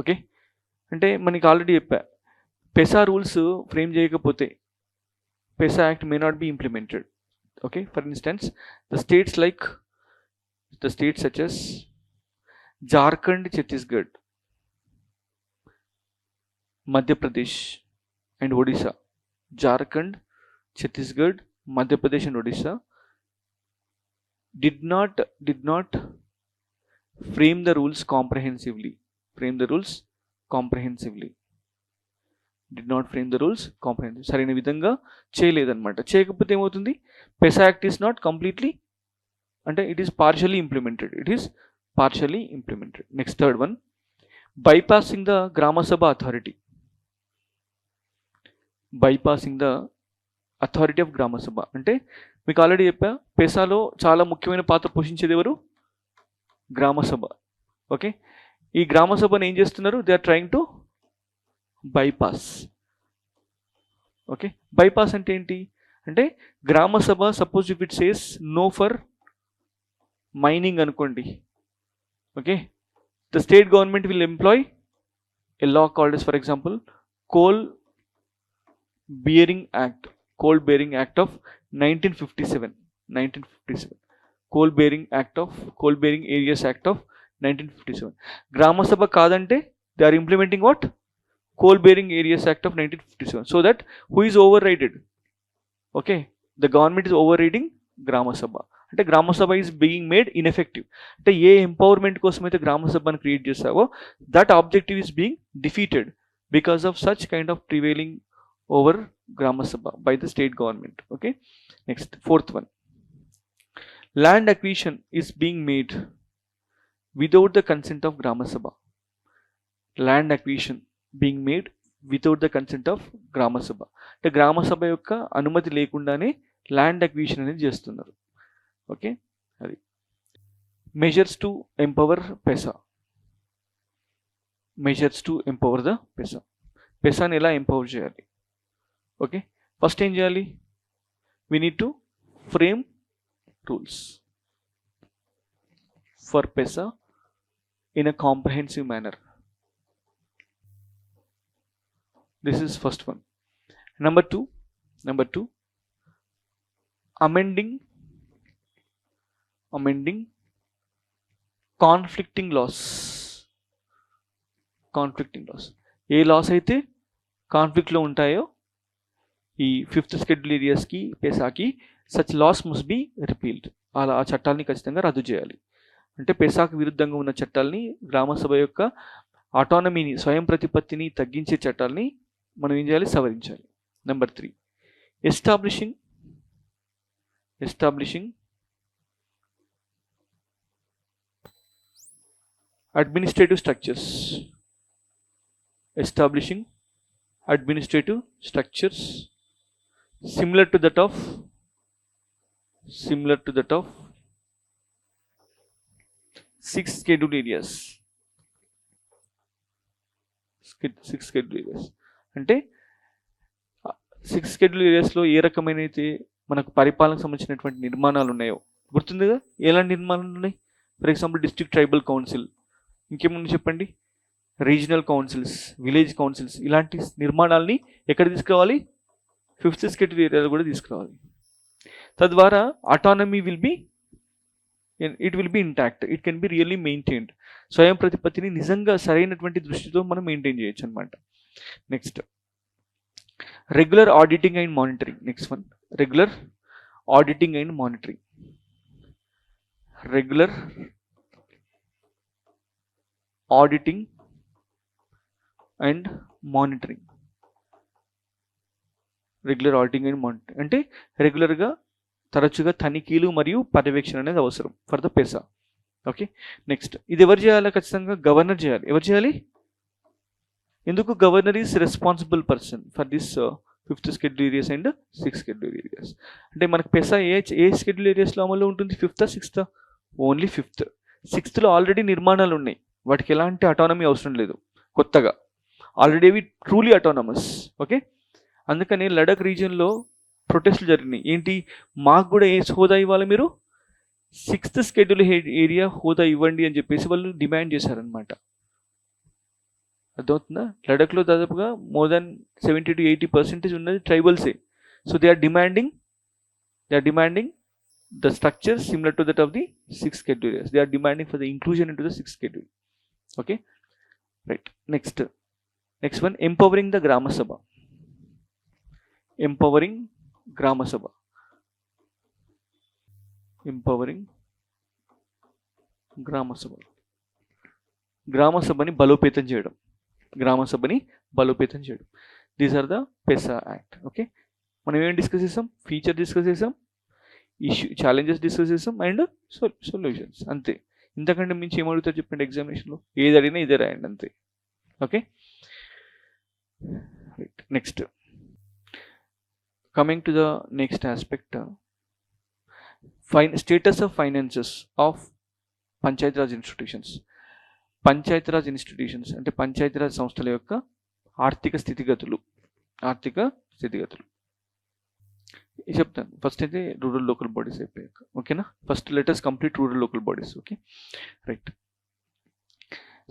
ఓకే, అంటే మనకి ఆల్రెడీ చెప్పా, పెసా రూల్స్ ఫ్రేమ్ చేయకపోతే PESA Act may not be implemented. Okay, for instance, the states such as Jharkhand, Chhattisgarh, Madhya Pradesh and Odisha. Jharkhand, Chhattisgarh, Madhya Pradesh and Odisha did not frame the rules comprehensively. సరైన విధంగా చేయలేదన్నమాట. చేయకపోతే ఏమవుతుంది? PESA Act is not completely, అంటే it is partially implemented. Next, third one, bypassing the Grama Sabha authority. Of గ్రామ సభ అంటే మీకు already చెప్పా, పెసాలో చాలా ముఖ్యమైన పాత్ర పోషించేది ఎవరు? గ్రామ సభ. ఓకే, ఈ గ్రామ సభను ఏం చేస్తున్నారు? They are trying to bypass. Okay, bypass అంటే ఏంటి? అంటే Grama Sabha suppose if it says no for mining అనుకోండి. Okay, the state government will employ a law called as, for example, Coal Bearing Act of 1957. Coal Bearing Areas Act of 1957. Gram Sabha కాదంటే they are implementing what? Coal Bearing Areas Act of 1957. So that who is overridden? Okay, the government is overriding Grama Sabha. అంటే గ్రామ సభ is being made ineffective. అంటే ఏ empowerment కోసం అయితే గ్రామ సభను create చేసావో that objective is being defeated because of such kind of prevailing over గ్రామ సభ by the state government. Okay, next, fourth one, land acquisition is being made without the consent of గ్రామ సభ. Land acquisition being made without the consent of gram sabha. అంటే గ్రామసభ యొక్క అనుమతి లేకుండానే land acquisition అనేది చేస్తున్నారు. Okay, అది measures to empower PESA. Measures to empower the PESA. పెసాని ఎలా ఎంపవర్ చేయాలి? ఓకే, ఫస్ట్ ఏం చేయాలి? we need to frame rules for PESA in a comprehensive manner. This is first one. Number two, amending conflicting laws. ఏ laws అయితే కాన్ఫ్లిక్ట్లో ఉంటాయో ఈ 5th షెడ్యూల్ ఏరియాస్కి పెసాకి such laws must be repealed. అలా ఆ చట్టాలని ఖచ్చితంగా రద్దు చేయాలి. అంటే పెసాకు విరుద్ధంగా ఉన్న చట్టాలని, గ్రామసభ యొక్క ఆటోనమీని, స్వయం ప్రతిపత్తిని తగ్గించే చట్టాలని మనం ఏం చేయాలి? సవరించాలి. Number 3, establishing administrative structures. Establishing administrative structures similar to that of 6 scheduled areas. 6 scheduled areas అంటే 6 scheduled areasలో ఏ రకమైన అయితే మనకు పరిపాలనకు సంబంధించినటువంటి నిర్మాణాలు ఉన్నాయో గుర్తుంది కదా? ఎలాంటి నిర్మాణాలు ఉన్నాయి? For example district tribal council, ఇంకేముంది చెప్పండి, రీజనల్ కౌన్సిల్స్, విలేజ్ కౌన్సిల్స్, ఇలాంటి నిర్మాణాలని ఎక్కడ తీసుకురావాలి? 5th షెడ్యూల్ ఏరియాలో కూడా తీసుకురావాలి. తద్వారా autonomy will be intact, it can be really maintained. స్వయం ప్రతిపత్తిని నిజంగా సరైనటువంటి దృష్టితో మనం మెయింటైన్ చేయొచ్చు అనమాట. Next, regular auditing and monitoring. Next one, regular auditing and monitoring. Regular auditing and monitoring. అంటే రెగ్యులర్గా, తరచుగా తనిఖీలు మరియు పర్యవేక్షణ అనేది అవసరం ఫర్ ద పెసా. ఓకే, నెక్స్ట్, ఇది ఎవరు చేయాలి? ఖచ్చితంగా గవర్నర్ చేయాలి. ఎవరు చేయాలి? ఎందుకు? Governor is responsible person for this 5th schedule areas and 6 schedule areas. అంటే మనకు పెసా ఏ షెడ్యూల్ ఏరియాస్లో అమల్లో ఉంటుంది? 5th, 6th? Only 5th. 6thలో already నిర్మాణాలు ఉన్నాయి, వాటికి ఎలాంటి అటానమీ అవసరం లేదు. కొత్తగా ఆల్రెడీ అవి ట్రూలీ అటానమస్. ఓకే, అందుకని లడాక్ రీజియన్లో ప్రొటెస్ట్లు జరిగినాయి. ఏంటి? మాకు కూడా ఏ హోదా ఇవ్వాలి, మీరు 6th షెడ్యూల్ ఏరియా హోదా ఇవ్వండి అని చెప్పేసి వాళ్ళు డిమాండ్ చేశారనమాట. అర్థమవుతుందా? లడాక్లో దాదాపుగా మోర్ దాన్ 70 to 80% ఉన్నది ట్రైబల్సే. So they are demanding the structure similar to that of the 6 schedule areas. They are demanding for the inclusion into the 6 schedule. Okay, right. Next one, empowering the Grama Sabha. Empowering Grama Sabha. గ్రామ సభని బలోపేతం చేయడం. These are the PESA act. Okay, మనం ఏం discuss చేసాం? Feature discuss చేసాం, issue challenges discuss చేసాం, and solutions. అంతే, ఇంతకంటే మించి ఏమడుగుతారు చెప్పండి ఎగ్జామినేషన్లో? ఏది అడిగినా ఇదే రాయండి, అంతే. Okay, right. Next, coming to the next aspect, status of finances of Panchayati Raj institutions. Panchayati Raj institutions అంటే పంచాయతీరాజ్ సంస్థల యొక్క ఆర్థిక స్థితిగతులు. చెప్తాను. ఫస్ట్ అయితే రూరల్ లోకల్ బాడీస్ అయిపోయాక, ఓకేనా? First letters complete rural local bodies. Okay, right.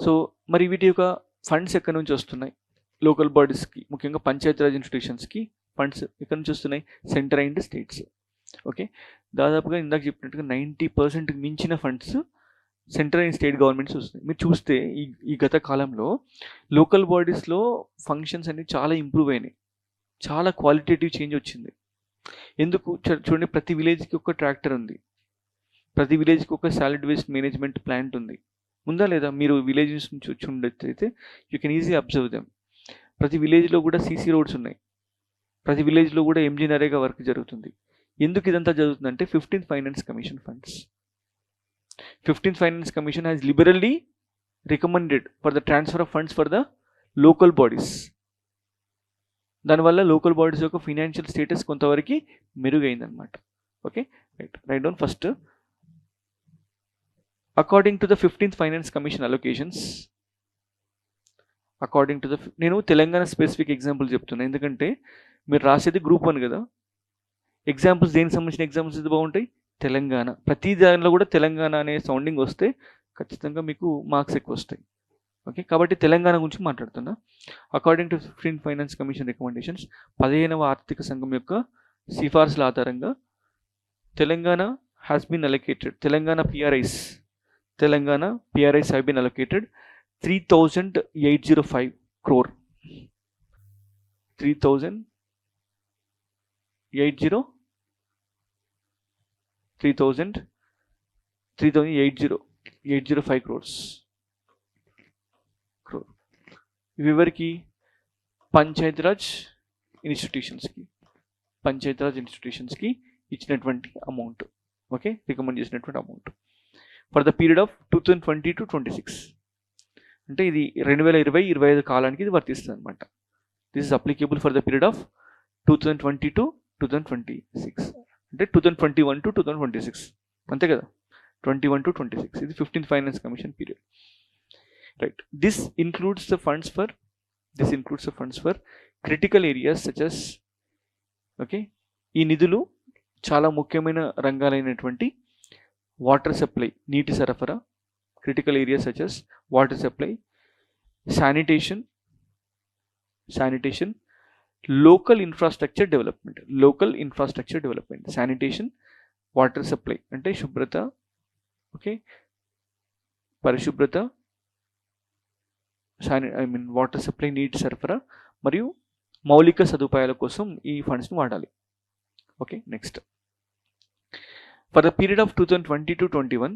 So మరి వీటి యొక్క ఫండ్స్ ఎక్కడి నుంచి వస్తున్నాయి? లోకల్ బాడీస్కి, ముఖ్యంగా పంచాయతీరాజ్ ఇన్స్టిట్యూషన్స్కి ఫండ్స్ ఎక్కడి నుంచి వస్తున్నాయి? Centre and states. ఓకే, దాదాపుగా ఇందాక చెప్పినట్టుగా 90% మించిన funds central and state governments వస్తున్నాయి. మీరు చూస్తే ఈ గత కాలంలో లోకల్ బాడీస్లో ఫంక్షన్స్ అనేవి చాలా ఇంప్రూవ్ అయినాయి, చాలా క్వాలిటేటివ్ చేంజ్ వచ్చింది. ఎందుకు? చూడండి, ప్రతి విలేజ్కి ఒక ట్రాక్టర్ ఉంది, ప్రతి విలేజ్కి ఒక సాలిడ్ వేస్ట్ మేనేజ్మెంట్ ప్లాంట్ ఉంది. ఉందా లేదా? మీరు విలేజెస్ నుంచి వచ్చి ఉండొచ్చైతే you can easy observe them. ప్రతి విలేజ్లో కూడా సీసీ రోడ్స్ ఉన్నాయి, ప్రతి విలేజ్లో కూడా ఎంజీ నరేగా వర్క్ జరుగుతుంది. ఎందుకు ఇదంతా జరుగుతుందంటే 15th Finance Commission funds. 15th Finance Commission has liberally recommended for the transfer of funds for the local bodies. దానివల్ల లోకల్ బాడీస్ యొక్క ఫినాన్షియల్ స్టేటస్ కొంతవరకు మెరుగైందనమాట. Okay, right down first. According to the 15th finance commission allocations, according to the, నేను Telangana specific example చెప్తున్నా ఎందుకంటే మీరు రాసేది group 1 కదా. ఎగ్జాంపుల్స్ దేనికి సంబంధించిన ఎగ్జాంపుల్స్ ఇది బాగుంటాయి, తెలంగాణ. ప్రతి దానిలో కూడా తెలంగాణ అనే సౌండింగ్ వస్తే ఖచ్చితంగా మీకు మార్క్స్ ఎక్కువ వస్తాయి. ఓకే, కాబట్టి తెలంగాణ గురించి మాట్లాడుతున్నా. According to 15th finance commission recommendations, 15వ ఆర్థిక సంఘం యొక్క సిఫార్సుల ఆధారంగా Telangana has been allocated, Telangana PRIs have been allocated 3,805 crore. 3,805 crores. ఇవి ఎవరికి? పంచాయతీరాజ్ ఇన్స్టిట్యూషన్స్కి ఇచ్చినటువంటి అమౌంట్. ఓకే, రికమెండ్ చేసినటువంటి amount for the period of 2020 to 26. అంటే ఇది 2020-25 కాలానికి ఇది వర్తిస్తుంది అనమాట. This is applicable for the period of 2020 to 2026, అంటే 2021 to 2026 అంతే కదా, 21 to 26. ఇది 15th finance commission period. Right, this includes the funds for critical areas such as, okay, ఈ నిధులు చాలా ముఖ్యమైన రంగాలైనటువంటి వాటర్ సప్లై, నీటి సరఫరా, critical areas such as water supply, sanitation, local infrastructure development, sanitation, water supply అంటే శుభ్రత, okay, పరిశుభ్రత, water supply, నీటి సరఫరా మరియు మౌలిక సదుపాయాల కోసం ఈ ఫండ్స్ని వాడాలి. Okay, next, for the period of 2020 to 21,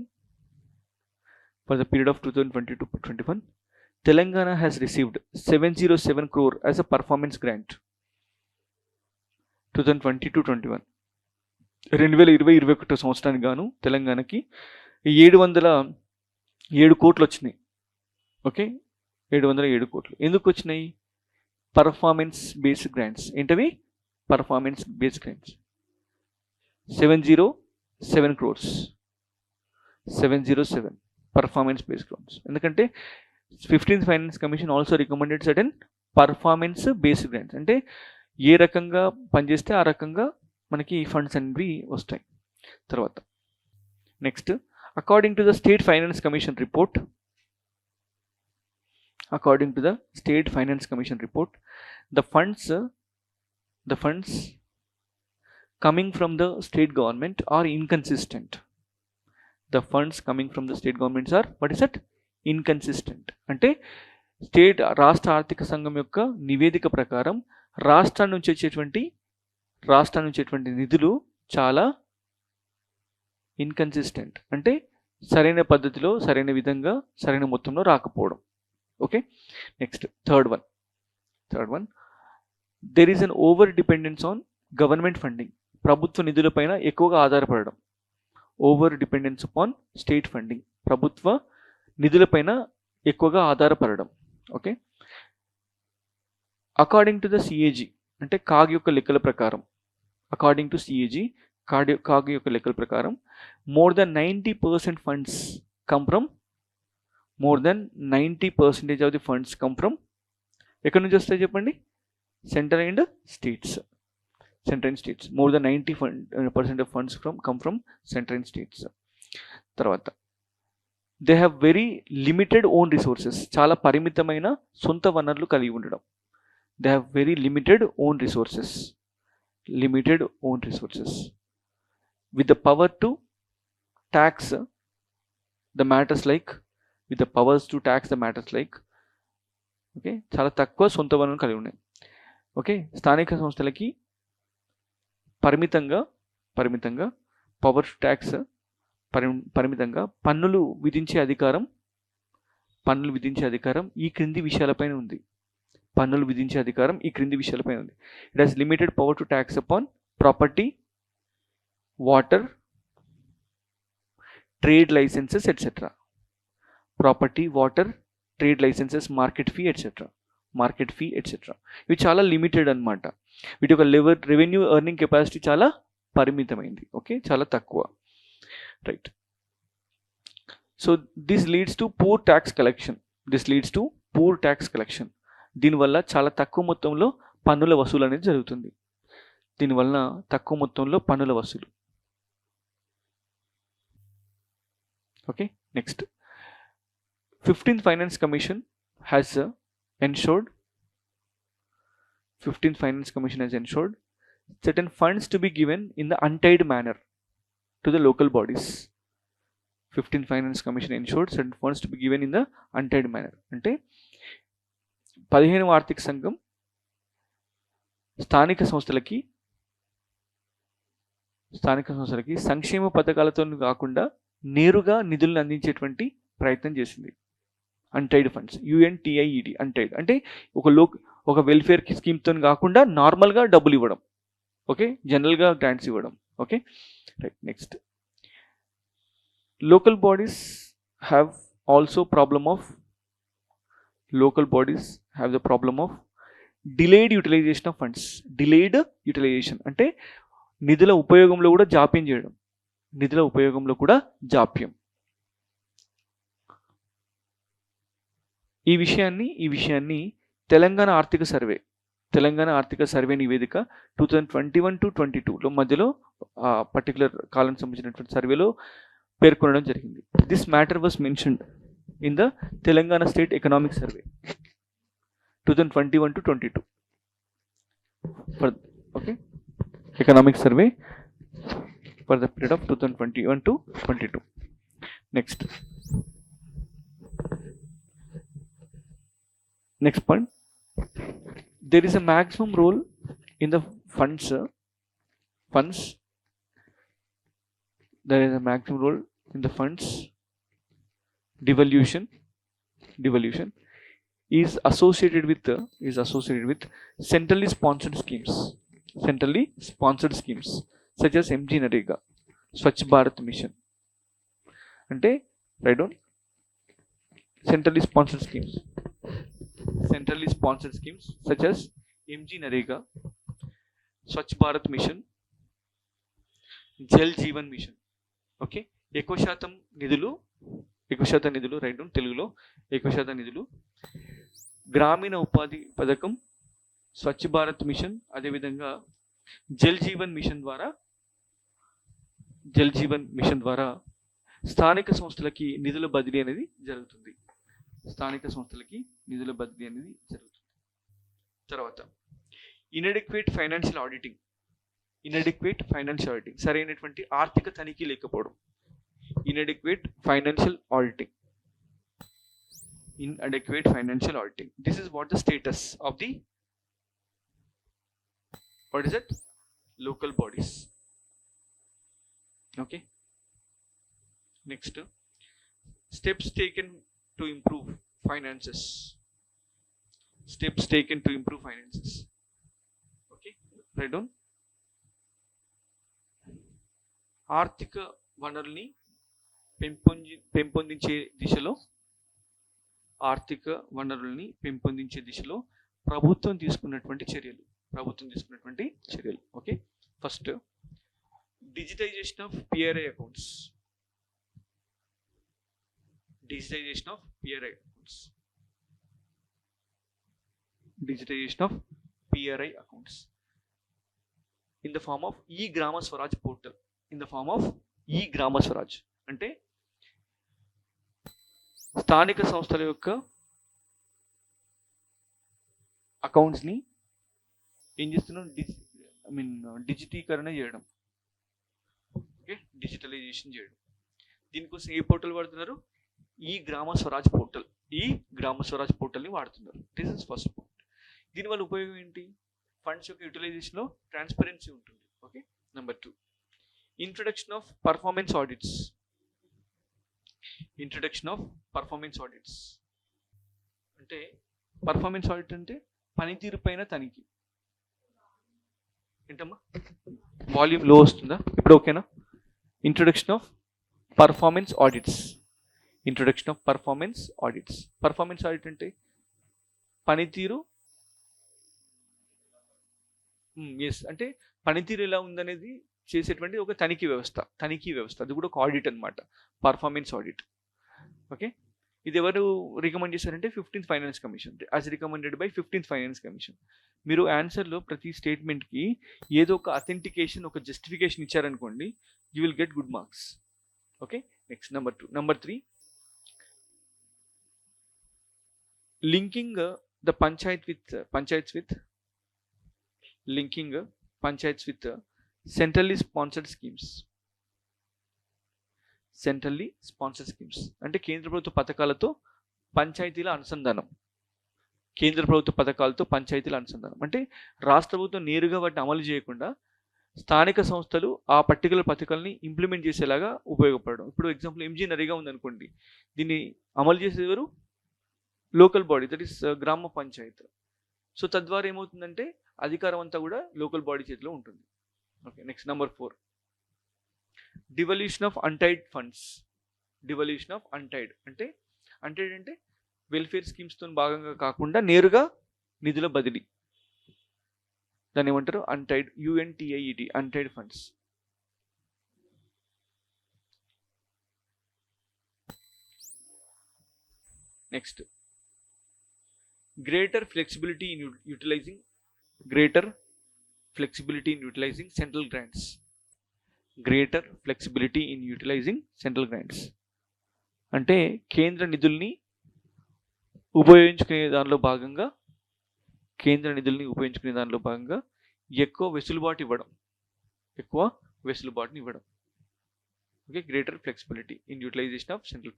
Telangana has received 707 crore as a performance grant. 2020 to 21, 2020-21 సంవత్సరానికి గాను తెలంగాణకి 707 కోట్లు వచ్చినాయి. ఓకే, 707 కోట్లు ఎందుకు వచ్చినాయి? Performance based grants. ఏంటవి? Performance based grants. 707 crores, 707 performance based grants. ఎందుకంటే 15th finance commission also recommended certain performance based grants, అంటే ఏ రకంగా పనిచేస్తే ఆ రకంగా మనకి ఫండ్స్ అనేవి వస్తాయి. తర్వాత next, according to the state finance commission report, the funds coming from the state government are inconsistent. What is that? Inconsistent. అంటే రాష్ట్ర ఆర్థిక సంఘం యొక్క నివేదిక ప్రకారం రాష్ట్రం నుంచి వచ్చేటువంటి నిధులు చాలా ఇన్కన్సిస్టెంట్, అంటే సరైన పద్ధతిలో, సరైన విధంగా, సరైన మొత్తంలో రాకపోవడం. Okay, next, third one, there is an over dependence on government funding. ప్రభుత్వ నిధులపైన ఎక్కువగా ఆధారపడడం. Over dependence upon state funding, ప్రభుత్వ నిధులపైన ఎక్కువగా ఆధారపడడం. Okay, according to the CAG, అంటే కాగ్ యొక్క లెక్కల ప్రకారం, కాగ్ యొక్క లెక్కల ప్రకారం more than 90% funds come from, more than 90% of the funds come from, ఎక్కడి నుంచి వస్తాయి చెప్పండి? Centre and states. More than 90% of funds come from centre and states. తర్వాత they have very limited own resources, చాలా పరిమితమైన సొంత వనరులు కలిగి ఉండడం. They have very limited own resources with the power to tax the matters like, okay, చాలా తక్కువ సొంత వనరులు కలిగి ఉన్నాయి. ఓకే, స్థానిక సంస్థలకి పరిమితంగా పవర్ టు ట్యాక్స్, పరిమితంగా పన్నులు విధించే అధికారం ఈ క్రింది విషయాలపైన ఉంది. It has limited power to tax upon property, water, trade licences etcetera. Market fee etcetera. Market fee etcetera. ఇవి చాలా లిమిటెడ్ అనమాట. వీటి యొక్క రెవెన్యూ ఎర్నింగ్ కెపాసిటీ చాలా పరిమితమైంది. ఓకే, చాలా తక్కువ. Right. So this leads to poor tax collection. దీనివల్ల చాలా తక్కువ మొత్తంలో పన్నుల వసూలు అనేది జరుగుతుంది. Okay, next 15th Finance Commission has ensured certain funds to be given in the untied manner to the local bodies. 15th Finance Commission ensured certain funds to be given in the untied manner. అంటే 15వ ఆర్థిక సంఘం స్థానిక సంస్థలకి సంక్షేమ పథకాలతో కాకుండా నేరుగా నిధులను అందించేటువంటి ప్రయత్నం చేసింది. అన్టైడ్ ఫండ్స్, UNTIED, అన్టైడ్ అంటే ఒక వెల్ఫేర్ స్కీమ్తో కాకుండా నార్మల్గా డబ్బులు ఇవ్వడం. ఓకే, జనరల్గా గ్రాంట్స్ ఇవ్వడం. Okay, right. Next, local bodies have the problem of delayed utilization of funds. Delayed utilization అంటే నిధుల ఉపయోగంలో కూడా జాప్యం. ఈ విషయాన్ని తెలంగాణ ఆర్థిక సర్వే నివేదిక 2021-22లో మధ్యలో పర్టికులర్ కాలం సంబంధించినటువంటి సర్వేలో పేర్కొనడం జరిగింది. This matter was mentioned in the Telangana state economic survey 2021-22 economic survey for the period of 2021-22. Next point, there is a maximum role in the funds. There is a maximum role in the funds devolution is associated with centrally sponsored schemes such as MG Narega, Swachh Bharat Mission. అంటే right down centrally sponsored schemes such as MG Narega, Swachh Bharat Mission, Jal Jeevan Mission. Okay, ఎక్కువ శాతం నిధులు right down తెలుగులో ఎక్కువ శాతం నిధులు గ్రామీణ ఉపాధి పథకం, స్వచ్ఛ భారత్ మిషన్, అదేవిధంగా జల్ జీవన్ మిషన్ ద్వారా స్థానిక సంస్థలకి నిధుల బదిలీ అనేది జరుగుతుంది. తర్వాత ఇన్అడెక్వేట్ ఫైనాన్షియల్ ఆడిటింగ్, సరైనటువంటి ఆర్థిక తనిఖీ లేకపోవడం. Inadequate financial auditing. This is what the status of the local bodies. Okay, next, steps taken to improve finances. Okay, write down. ఆర్థిక వనరుల్ని పెంపొందించే దిశలో ప్రభుత్వం తీసుకున్నటువంటి చర్యలు. Okay, first, digitization of PRI accounts. Digitization of PRI accounts in the form of e-Grama Swaraj portal. అంటే స్థానిక సంస్థల యొక్క అకౌంట్స్ ని ఏం చేస్తున్నాం, డిజిటీకరణ చేయడం. ఓకే, డిజిటలైజేషన్ చేయడం. దీనికోసం ఏ పోర్టల్ వాడుతున్నారు? ఈ గ్రామ స్వరాజ్ పోర్టల్ని వాడుతున్నారు. This is first point. దీనివల్ల ఉపయోగం ఏంటి? ఫండ్స్ యొక్క యూటిలైజేషన్లో ట్రాన్స్పరెన్సీ ఉంటుంది. Okay, number 2, introduction of performance audits. అంటే పర్ఫార్మెన్స్ ఆడిట్ అంటే పనితీరు పైన తనిఖీ. ఏంటమ్మా, వాల్యూమ్ లో వస్తుందా ఇప్పుడు? ఓకేనా? Introduction of performance audits. Performance audit అంటే పనితీరు ఎస్ అంటే పనితీరు ఎలా ఉందనేది చేసేటువంటి ఒక తనిఖీ వ్యవస్థ అది కూడా ఒక ఆడిట్ అనమాట, పర్ఫార్మెన్స్ ఆడిట్. ఓకే, ఇది ఎవరు రికమెండ్ చేశారంటే 15th finance commission, as recommended by 15th finance commission. మీరు ఆన్సర్లో ప్రతి స్టేట్మెంట్కి ఏదో ఒక అథెంటికేషన్, ఒక జస్టిఫికేషన్ ఇచ్చారనుకోండి, you will get good marks. Okay, next number 2. Number 3, linking the panchayats with centrally sponsored schemes. అంటే కేంద్ర ప్రభుత్వ పథకాలతో పంచాయతీల అనుసంధానం. అంటే రాష్ట్ర ప్రభుత్వం నేరుగా వాటిని అమలు చేయకుండా స్థానిక సంస్థలు ఆ పర్టికులర్ పథకాలని ఇంప్లిమెంట్ చేసేలాగా ఉపయోగపడడం. ఇప్పుడు ఎగ్జాంపుల్ MG నరేగా ఉందనుకోండి, దీన్ని అమలు చేసేవారు లోకల్ బాడీ, దట్ ఈస్ గ్రామ పంచాయత్. సో తద్వారా ఏమవుతుందంటే అధికారం అంతా కూడా లోకల్ బాడీ చేతిలో ఉంటుంది. Okay, next number 4, devolution of untied funds. అంటే వెల్ఫేర్ స్కీమ్స్తో భాగంగా కాకుండా నేరుగా నిధుల బదిలీ, దాన్ని ఏమంటారు untied, UNTIED, untied funds. Next, greater flexibility in utilising central grants. అంటే కేంద్ర నిధుల్ని ఉపయోగించుకునే దానిలో భాగంగా ఎక్కువ వెసులుబాటుని ఇవ్వడం. Okay, greater flexibility in utilisation of central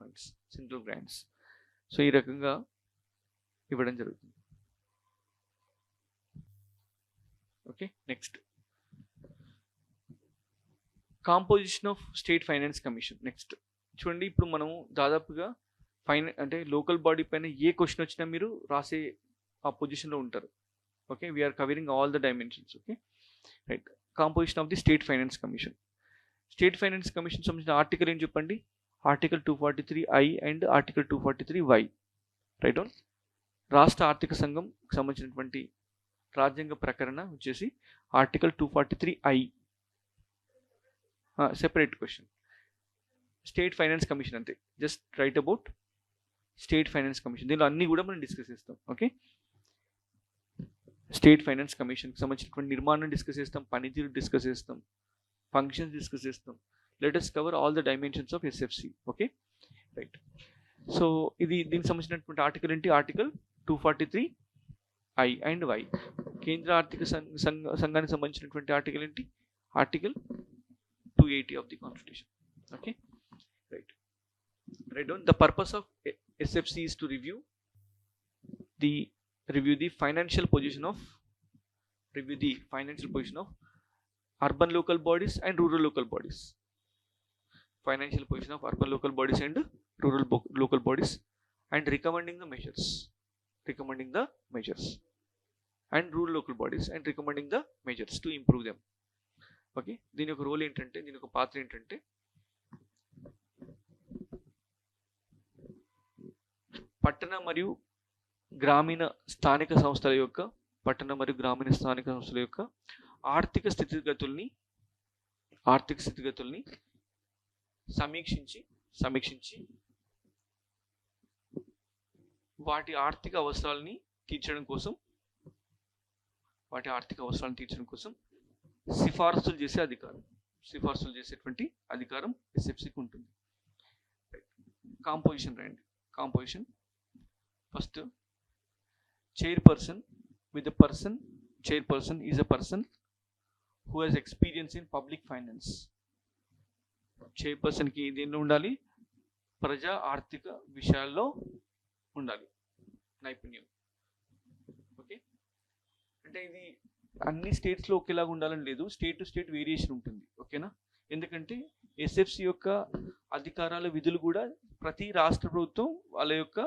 grants. So ఈ రకంగా ఇవ్వడం జరుగుతుంది. Okay, next, composition of state finance commission. Next చూడండి, ఇప్పుడు మనం దాదాపుగా అంటే లోకల్ బాడీ పైన ఏ క్వశ్చన్ వచ్చినా మీరు రాసే ఆ పొజిషన్లో ఉంటారు. Okay, we're covering all the dimensions. Okay, right. Composition of the state finance commission. సంబంధించిన ఆర్టికల్ ఏం చెప్పండి? Article 243I and article 243Y. Right on. రాష్ట్ర ఆర్థిక సంఘం సంబంధించినటువంటి రాజ్యాంగ ప్రకరణ వచ్చేసి article 243I. Separate question. State finance commission అంతే, just write about state finance commission. దీనిలో అన్నీ కూడా మనం డిస్కస్ చేస్తాం. ఓకే, స్టేట్ ఫైనాన్స్ కమిషన్కి సంబంధించినటువంటి నిర్మాణం డిస్కస్ చేస్తాం, పనితీరు డిస్కస్ చేస్తాం, ఫంక్షన్స్ డిస్కస్ చేస్తాం. Let us cover all the dimensions of SFC. Okay, right. So దీనికి సంబంధించినటువంటి ఆర్టికల్ ఏంటి? Article 243I and Y. కేంద్ర ఆర్థిక సంఘానికి సంబంధించినటువంటి ఆర్టికల్ ఏంటి? Article 280 of the Constitution. Okay, right. The purpose of SFC is to review the financial position of urban local bodies and rural local bodies. Financial position of urban local bodies and rural local bodies, and recommending the measures, and rural local bodies and recommending the measures to improve them. Okay, దీని యొక్క role ఏంటంటే, దీని యొక్క పాత్ర ఏంటంటే, పట్టణ మరియు గ్రామీణ స్థానిక సంస్థల యొక్క ఆర్థిక స్థితిగతుల్ని సమీక్షించి వాటి ఆర్థిక అవసరాలని తీర్చడం కోసం సిఫార్సులు చేసేటువంటి అధికారం SFCకి ఉంటుంది. కాంపోజిషన్ రండి. Composition first, chairperson is a person who has experience in public finance. చైర్పర్సన్కి దేనిలో ఉండాలి? ప్రజా ఆర్థిక విషయాల్లో ఉండాలి నైపుణ్యం. ఓకే, అంటే ఇది అన్ని స్టేట్స్లో ఒకేలాగా ఉండాలని లేదు, స్టేట్ టు స్టేట్ వేరియేషన్ ఉంటుంది. ఓకేనా? ఎందుకంటే SFC యొక్క అధికారాల విధులు కూడా ప్రతి రాష్ట్ర ప్రభుత్వం వాళ్ళ యొక్క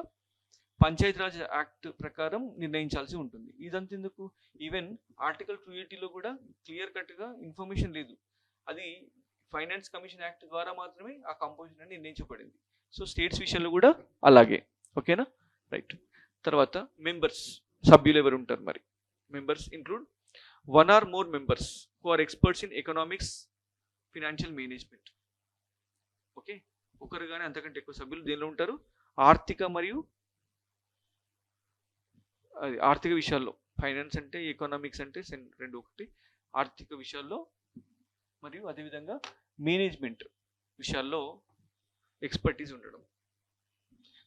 పంచాయతీరాజ్ యాక్ట్ ప్రకారం నిర్ణయించాల్సి ఉంటుంది. ఇదంతా ఎందుకు? ఈవెన్ ఆర్టికల్ 280లో కూడా క్లియర్ కట్గా ఇన్ఫర్మేషన్ లేదు. అది ఫైనాన్స్ కమిషన్ యాక్ట్ ద్వారా మాత్రమే ఆ కంపోజిషన్ అని నిర్ణయించబడింది. సో స్టేట్స్ విషయంలో కూడా అలాగే. ఓకేనా? రైట్. తర్వాత మెంబర్స్ సభ్యులు ఎవరు ఉంటారు మరి? Members include 1 or more members who are experts in economics, financial management. Okay, ఒకరు కానీ అంతకంటే ఎక్కువ సభ్యులు దేనిలో ఉంటారు? ఆర్థిక మరియు ఆర్థిక విషయాల్లో, ఫైనాన్స్ అంటే ఎకనామిక్స్ అంటే రెండు ఒకటి, ఆర్థిక విషయాల్లో మరియు అదేవిధంగా మేనేజ్మెంట్ విషయాల్లో ఎక్స్పర్టీస్ ఉండడం.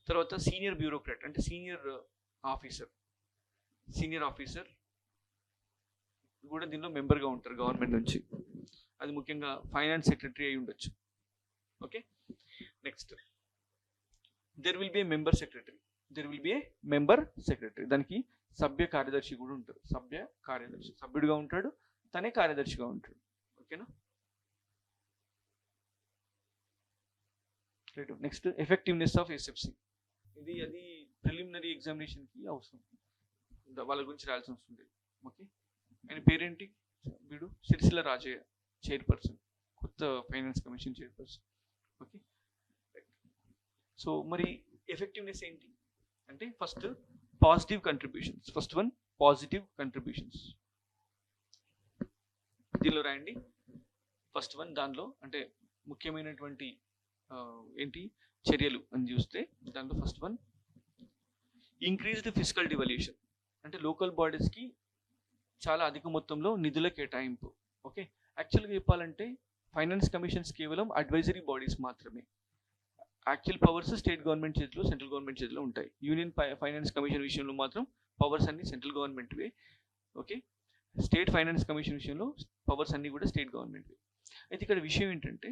తర్వాత సీనియర్ బ్యూరోక్రాట్ అంటే సీనియర్ ఆఫీసర్ కూడా దీనిలో మెంబర్గా ఉంటారు గవర్నమెంట్ నుంచి. అది ముఖ్యంగా ఫైనాన్స్ సెక్రటరీ అయి ఉండొచ్చు. Okay, next there will be a member secretary. దానికి సభ్య కార్యదర్శి కూడా ఉంటారు. సభ్యుడిగా ఉంటాడు, తనే కార్యదర్శిగా ఉంటాడు. ఓకేనా? Right. Next effectiveness of SFC. అది ప్రిలిమినరీ ఎగ్జామినేషన్కి అవసరం, వాళ్ళ గురించి రాయాల్సి వస్తుంది. ఓకే, ఆయన పేరేంటి? వీడు సిరిసిల్ల రాజయ్య, చైర్పర్సన్, కొత్త finance commission chairperson. Okay, so మరి ఎఫెక్టివ్నెస్ ఏంటి అంటే ఫస్ట్ పాజిటివ్ కంట్రిబ్యూషన్స్. దీనిలో రాయండి ఫస్ట్ వన్. దానిలో అంటే ముఖ్యమైనటువంటి ఏంటి చర్యలు అని చూస్తే దాంట్లో first one increased fiscal devolution. అంటే లోకల్ బాడీస్కి చాలా అధిక మొత్తంలో నిధుల కేటాయింపు. ఓకే, యాక్చువల్గా చెప్పాలంటే ఫైనాన్స్ కమిషన్స్ కేవలం అడ్వైజరీ బాడీస్ మాత్రమే. యాక్చువల్ పవర్స్ స్టేట్ గవర్నమెంట్ చేతిలో, సెంట్రల్ గవర్నమెంట్ చేతిలో ఉంటాయి. యూనియన్ ఫైనాన్స్ కమిషన్ విషయంలో మాత్రం పవర్స్ అన్ని సెంట్రల్ గవర్నమెంట్వే. ఓకే, స్టేట్ ఫైనాన్స్ కమిషన్ విషయంలో పవర్స్ అన్ని కూడా స్టేట్ గవర్నమెంట్వే. అయితే ఇక్కడ విషయం ఏంటంటే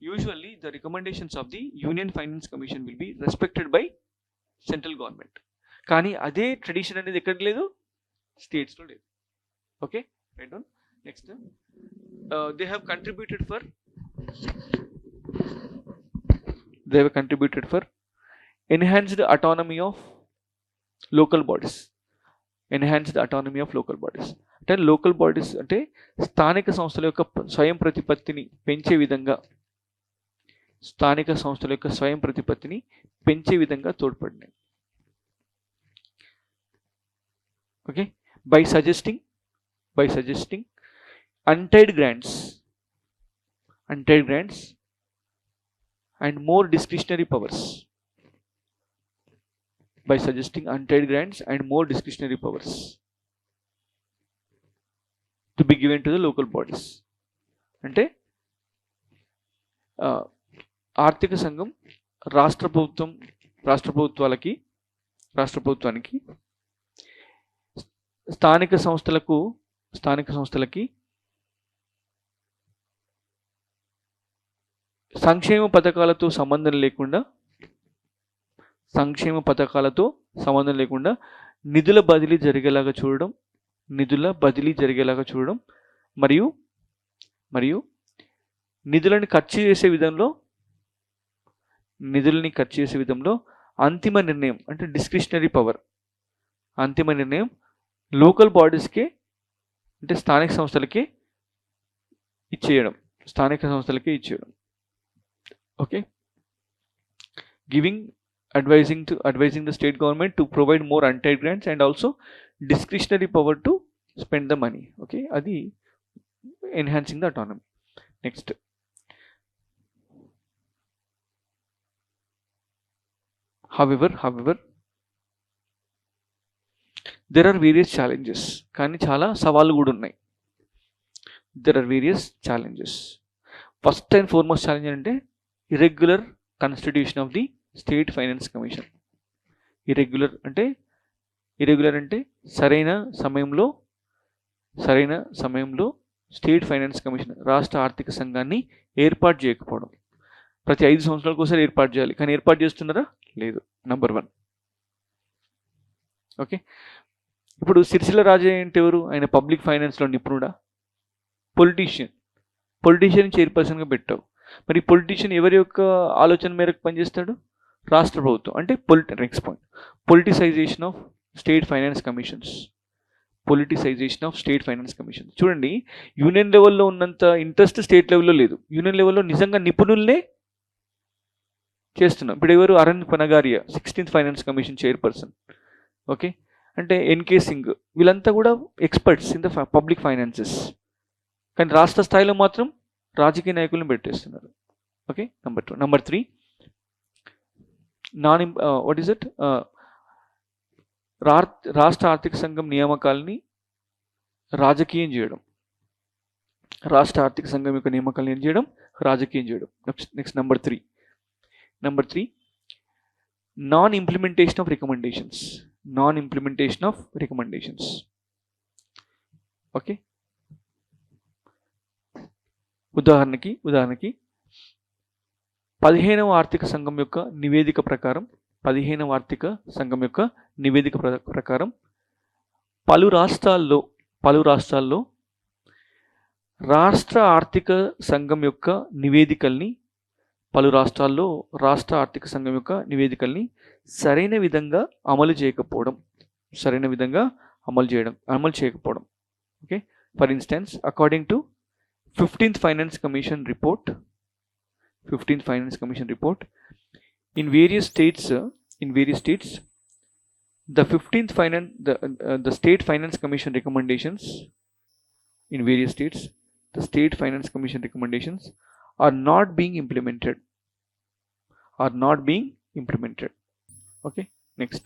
usually the recommendations of the union finance commission will be respected by central government. కానీ అదే ట్రెడిషన్ అనేది ఎక్కడ లేదు? స్టేట్స్లో లేదు. Okay, right down. Next they have contributed for enhanced autonomy of local bodies. అంటే లోకల్ బాడీస్ అంటే స్థానిక సంస్థల యొక్క స్వయం ప్రతిపత్తిని పెంచే విధంగా తోడ్పడినాయి. Okay, by suggesting untied grants and more discretionary powers. To be given to the local bodies. అంటే ఆర్థిక సంఘం రాష్ట్ర ప్రభుత్వానికి స్థానిక సంస్థలకి సంక్షేమ పథకాలతో సంబంధం లేకుండా నిధుల బదిలీ జరిగేలాగా చూడడం మరియు నిధులని ఖర్చు చేసే విధంలో అంతిమ నిర్ణయం అంటే డిస్క్రిషనరీ పవర్, లోకల్ బాడీస్కి అంటే స్థానిక సంస్థలకి ఇచ్చేయడం. Okay, advising the state government to provide more untied grants and also discretionary power to spend the money. Okay, adi enhancing the autonomy. Next, however there are various challenges. కానీ చాలా సవాళ్ళు కూడా ఉన్నాయి. First and foremost challenge అంటే irregular constitution of the state finance commission. Irregular అంటే సరైన సమయంలో state finance commission రాష్ట్ర ఆర్థిక సంఘాన్ని ఏర్పాటు చేయకపోవడం. ప్రతి 5 సంవత్సరాలకు ఒకసారి ఏర్పాటు చేయాలి, కానీ ఏర్పాటు చేస్తున్నారా? లేదు. నంబర్ 1. ఓకే, ఇప్పుడు సిరిసిల్ల రాజయ్య అంటే ఎవరు? ఆయన పబ్లిక్ ఫైనాన్స్లో నిపుణుడా? పొలిటీషియన్ చైర్పర్సన్గా పెట్టావు. మరి పొలిటీషియన్ ఎవరి యొక్క ఆలోచన మేరకు పనిచేస్తాడు? రాష్ట్ర ప్రభుత్వం. అంటే next point, politicisation of state finance commissions. చూడండి, యూనియన్ లెవెల్లో ఉన్నంత ఇంట్రెస్ట్ స్టేట్ లెవెల్లో లేదు. యూనియన్ లెవెల్లో నిజంగా నిపుణుల్నే చేస్తున్నాం. ఇప్పుడు ఎవరు? అరణ్ Panagariya, 16th finance commission chairperson. Okay, అంటే ఎన్కే సింగ్, వీళ్ళంతా కూడా experts in the public finances. కానీ రాష్ట్ర స్థాయిలో మాత్రం రాజకీయ నాయకులను పెట్టేస్తున్నారు. Okay, number 2. Number 3, what is it, రాష్ట్ర ఆర్థిక సంఘం నియామకాలని రాజకీయం చేయడం. రాష్ట్ర ఆర్థిక సంఘం యొక్క నియామకాలను ఏం చేయడం, రాజకీయం చేయడం. Next number 3, non implementation of recommendations. Okay, ఉదాహరణకి 15వ ఆర్థిక సంఘం యొక్క నివేదిక ప్రకారం పలు రాష్ట్రాల్లో రాష్ట్ర ఆర్థిక సంఘం యొక్క నివేదికల్ని సరైన విధంగా అమలు చేయకపోవడం. Okay, for instance, according to 15th Finance Commission report, in various states, the state finance commission recommendations are not being implemented. Okay, next,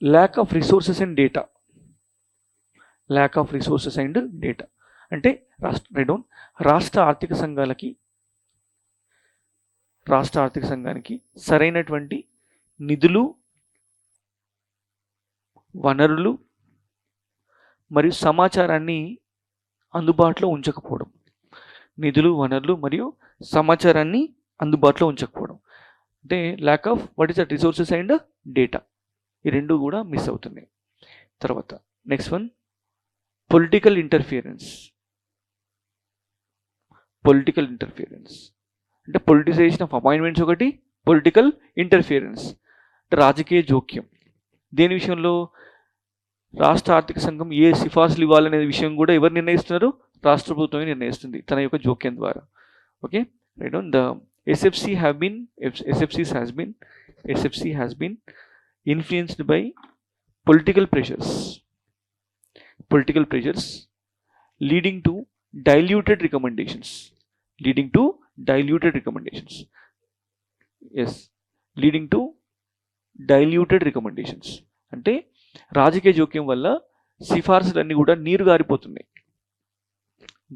lack of resources and data. అంటే రాష్ట్ర ఆర్థిక సంఘానికి సరైనటువంటి నిధులు, వనరులు మరియు సమాచారాన్ని అందుబాటులో ఉంచకపోవడం. అంటే lack of resources and data, ఈ రెండు కూడా మిస్ అవుతున్నాయి. తర్వాత నెక్స్ట్ వన్, పొలిటికల్ ఇంటర్ఫియరెన్స్. అంటే పొలిటిసైజేషన్ ఆఫ్ అపాయింట్మెంట్స్ ఒకటి, పొలిటికల్ ఇంటర్ఫియరెన్స్ అంటే రాజకీయ జోక్యం. దేని విషయంలో? రాష్ట్ర ఆర్థిక సంఘం ఏ సిఫార్సులు ఇవ్వాలనే విషయం కూడా ఎవరు నిర్ణయిస్తున్నారు? రాష్ట్ర ప్రభుత్వమే నిర్ణయిస్తుంది తన యొక్క జోక్యం ద్వారా. Okay, right on. The SFC has been influenced by political pressures leading to diluted recommendations. అంటే రాజకీయ జోక్యం వల్ల సిఫార్సులన్నీ కూడా నీరు గారిపోతున్నాయి.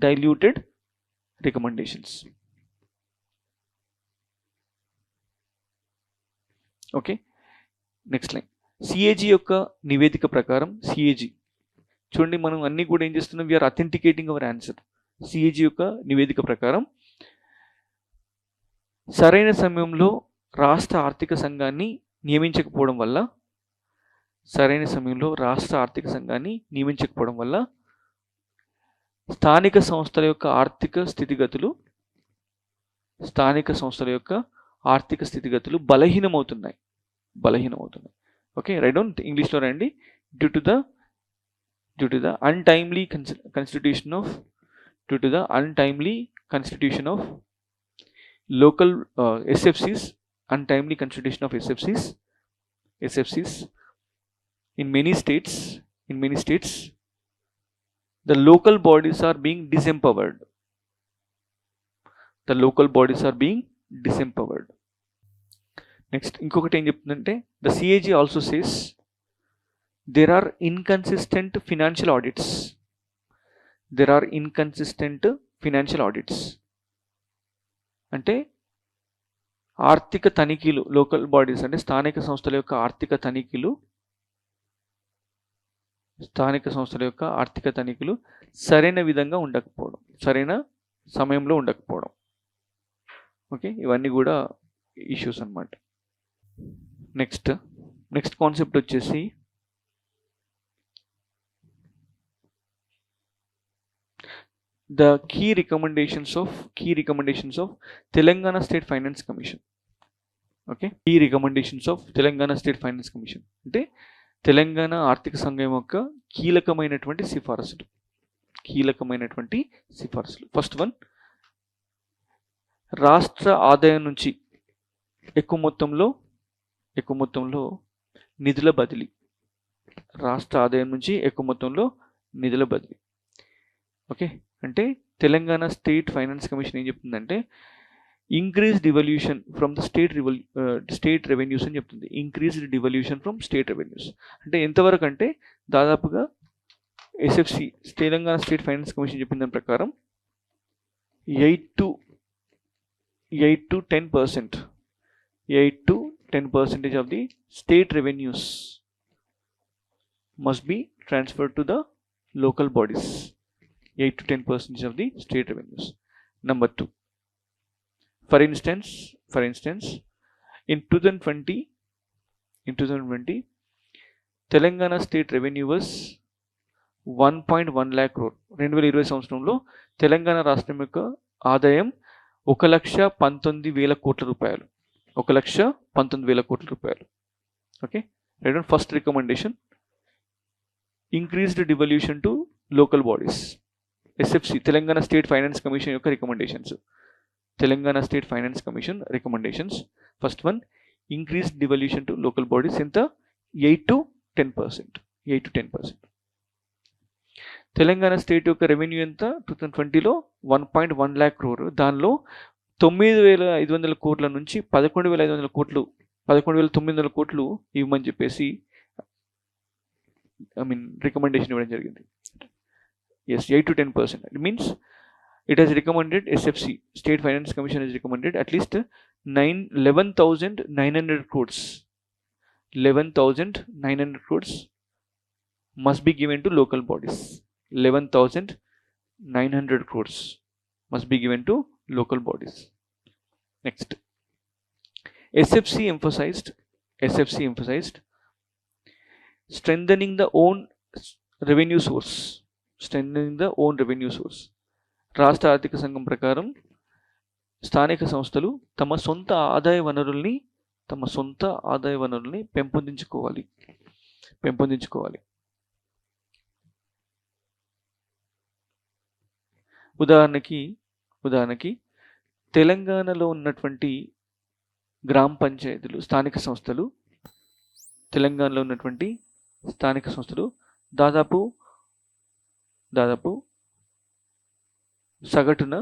Diluted recommendations. Okay, next line, CAG యొక్క నివేదిక ప్రకారం, చూడండి మనం అన్నీ కూడా ఏం చేస్తున్నాం, వీఆర్ అథెంటికేటింగ్ అవర్ ఆన్సర్. CAG యొక్క నివేదిక ప్రకారం సరైన సమయంలో రాష్ట్ర ఆర్థిక సంఘాన్ని నియమించకపోవడం వల్ల స్థానిక సంస్థల యొక్క ఆర్థిక స్థితిగతులు బలహీనమవుతున్నాయి. ఓకే, రైట్ డౌన్, ఇంగ్లీష్లో రండి. Due to the untimely constitution of local SFCs, in many states, the local bodies are being disempowered. Next ఇంకొకటి ఏం చెప్తుందంటే, the CAG also says there are inconsistent financial audits. అంటే ఆర్థిక తనిఖీలు, లోకల్ బాడీస్ అంటే స్థానిక సంస్థల యొక్క ఆర్థిక తనిఖీలు సరైన విధంగా ఉండకపోవడం, సరైన సమయంలో ఉండకపోవడం. ఓకే, ఇవన్నీ కూడా ఇష్యూస్ అన్నమాట. నెక్స్ట్ కాన్సెప్ట్ వచ్చేసి the key recommendations of Telangana State Finance Commission. Okay, key recommendations of Telangana State Finance Commission అంటే తెలంగాణ ఆర్థిక సంఘం యొక్క కీలకమైనటువంటి సిఫారసులు. ఫస్ట్ వన్, రాష్ట్ర ఆదాయం నుంచి ఎక్కువ మొత్తంలో నిధుల బదిలీ. రాష్ట్ర ఆదాయం నుంచి ఎక్కువ మొత్తంలో నిధుల బదిలీ. ఓకే, అంటే తెలంగాణ స్టేట్ ఫైనాన్స్ కమిషన్ ఏం చెప్తుందంటే increase devolution from the state revenues అని చెప్తుంది. Increased devolution from state revenues అంటే ఎంతవరకు అంటే దాదాపుగా SFC Telangana state finance commission చెప్పిన దాని ప్రకారం 8 to 10% of the state revenues must be transferred to the local bodies. 8 to 10% of the state revenues. Number 2, for instance in 2020 Telangana state revenue was 1.1 lakh crore. 2020 సంవత్సరంలో తెలంగాణ రాష్ట్రం యొక్క ఆదాయం 1,19,000 కోట్ల రూపాయలు. 1,19,000 కోట్ల రూపాయలు. Okay, first recommendation increased devolution to local bodies. SFC Telangana state finance commission యొక్క recommendations. Telangana state finance commission recommendations. First one, increased devolution to local bodies ఎంత? 8 to 10%. తెలంగాణ స్టేట్ యొక్క రెవెన్యూ ఎంత 2020లో 1.1 lakh crore. దానిలో 9,500 కోట్ల నుంచి 11,900 కోట్లు ఇవ్వమని చెప్పేసి రికమెండేషన్ ఇవ్వడం జరిగింది. Yes, 8 to 10%. It means it has recommended, SFC State Finance Commission has recommended at least 11,900 crores. 11,900 crores must be given to local bodies. 11,900 crores must be given to local bodies. Next, SFC emphasized strengthening the own revenue source. రాష్ట్ర ఆర్థిక సంఘం ప్రకారం స్థానిక సంస్థలు తమ సొంత ఆదాయ వనరుల్ని పెంపొందించుకోవాలి. ఉదాహరణకి తెలంగాణలో ఉన్నటువంటి గ్రామ పంచాయతీలు, స్థానిక సంస్థలు దాదాపు సగటున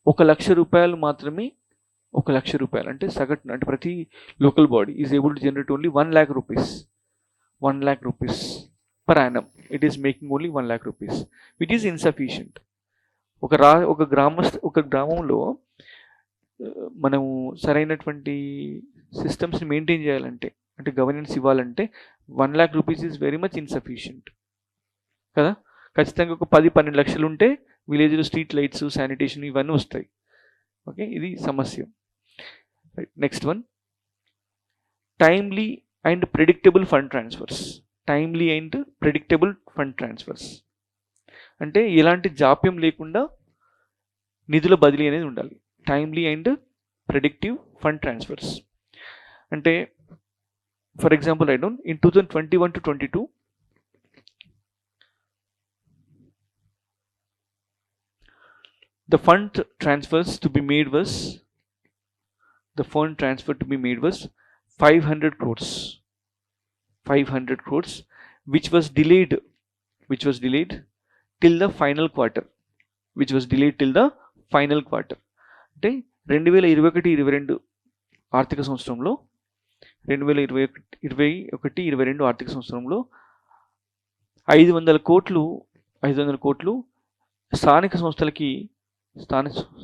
1,00,000 రూపాయలు మాత్రమే. 1,00,000 రూపాయలు అంటే సగటున, అంటే ప్రతి local body is able to generate only 1 lakh rupees. 1 lakh rupees per annum. It is making only 1 lakh rupees, which is insufficient. ఒక గ్రామంలో మనము సరైనటువంటి సిస్టమ్స్ని మెయింటైన్ చేయాలంటే, అంటే గవర్నెన్స్ ఇవ్వాలంటే 1 lakh rupees is very much insufficient కదా. ఖచ్చితంగా ఒక 10-12 లక్షలు ఉంటే విలేజ్లో స్ట్రీట్ లైట్స్, శానిటేషన్ ఇవన్నీ వస్తాయి. ఓకే, ఇది సమస్య. Next one, timely and predictable fund transfers. అంటే ఎలాంటి జాప్యం లేకుండా నిధుల బదిలీ అనేది ఉండాలి. Timely and predictive fund transfers అంటే, for example in 2021 to 22 the fund transfer to be made was 500 crores. 500 crores which was delayed till the final quarter. అంటే 2021-22 ఆర్థిక సంవత్సరంలో 2021-22 ఆర్థిక సంవత్సరంలో 500 కోట్లు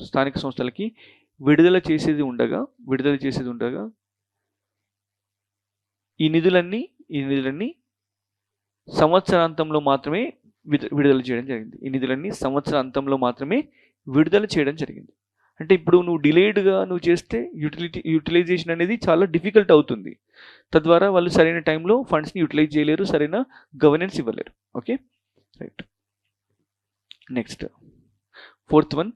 స్థానిక సంస్థలకి విడుదల చేసేది ఉండగా ఈ నిధులన్నీ సంవత్సరాంతంలో మాత్రమే విడుదల చేయడం జరిగింది. అంటే ఇప్పుడు నువ్వు డిలేడ్గా చేస్తే యూటిలైజేషన్ అనేది చాలా డిఫికల్ట్ అవుతుంది. తద్వారా వాళ్ళు సరైన టైంలో ఫండ్స్ని యూటిలైజ్ చేయలేరు, సరైన గవర్నెన్స్ ఇవ్వలేరు. Okay, right. Next, fourth one,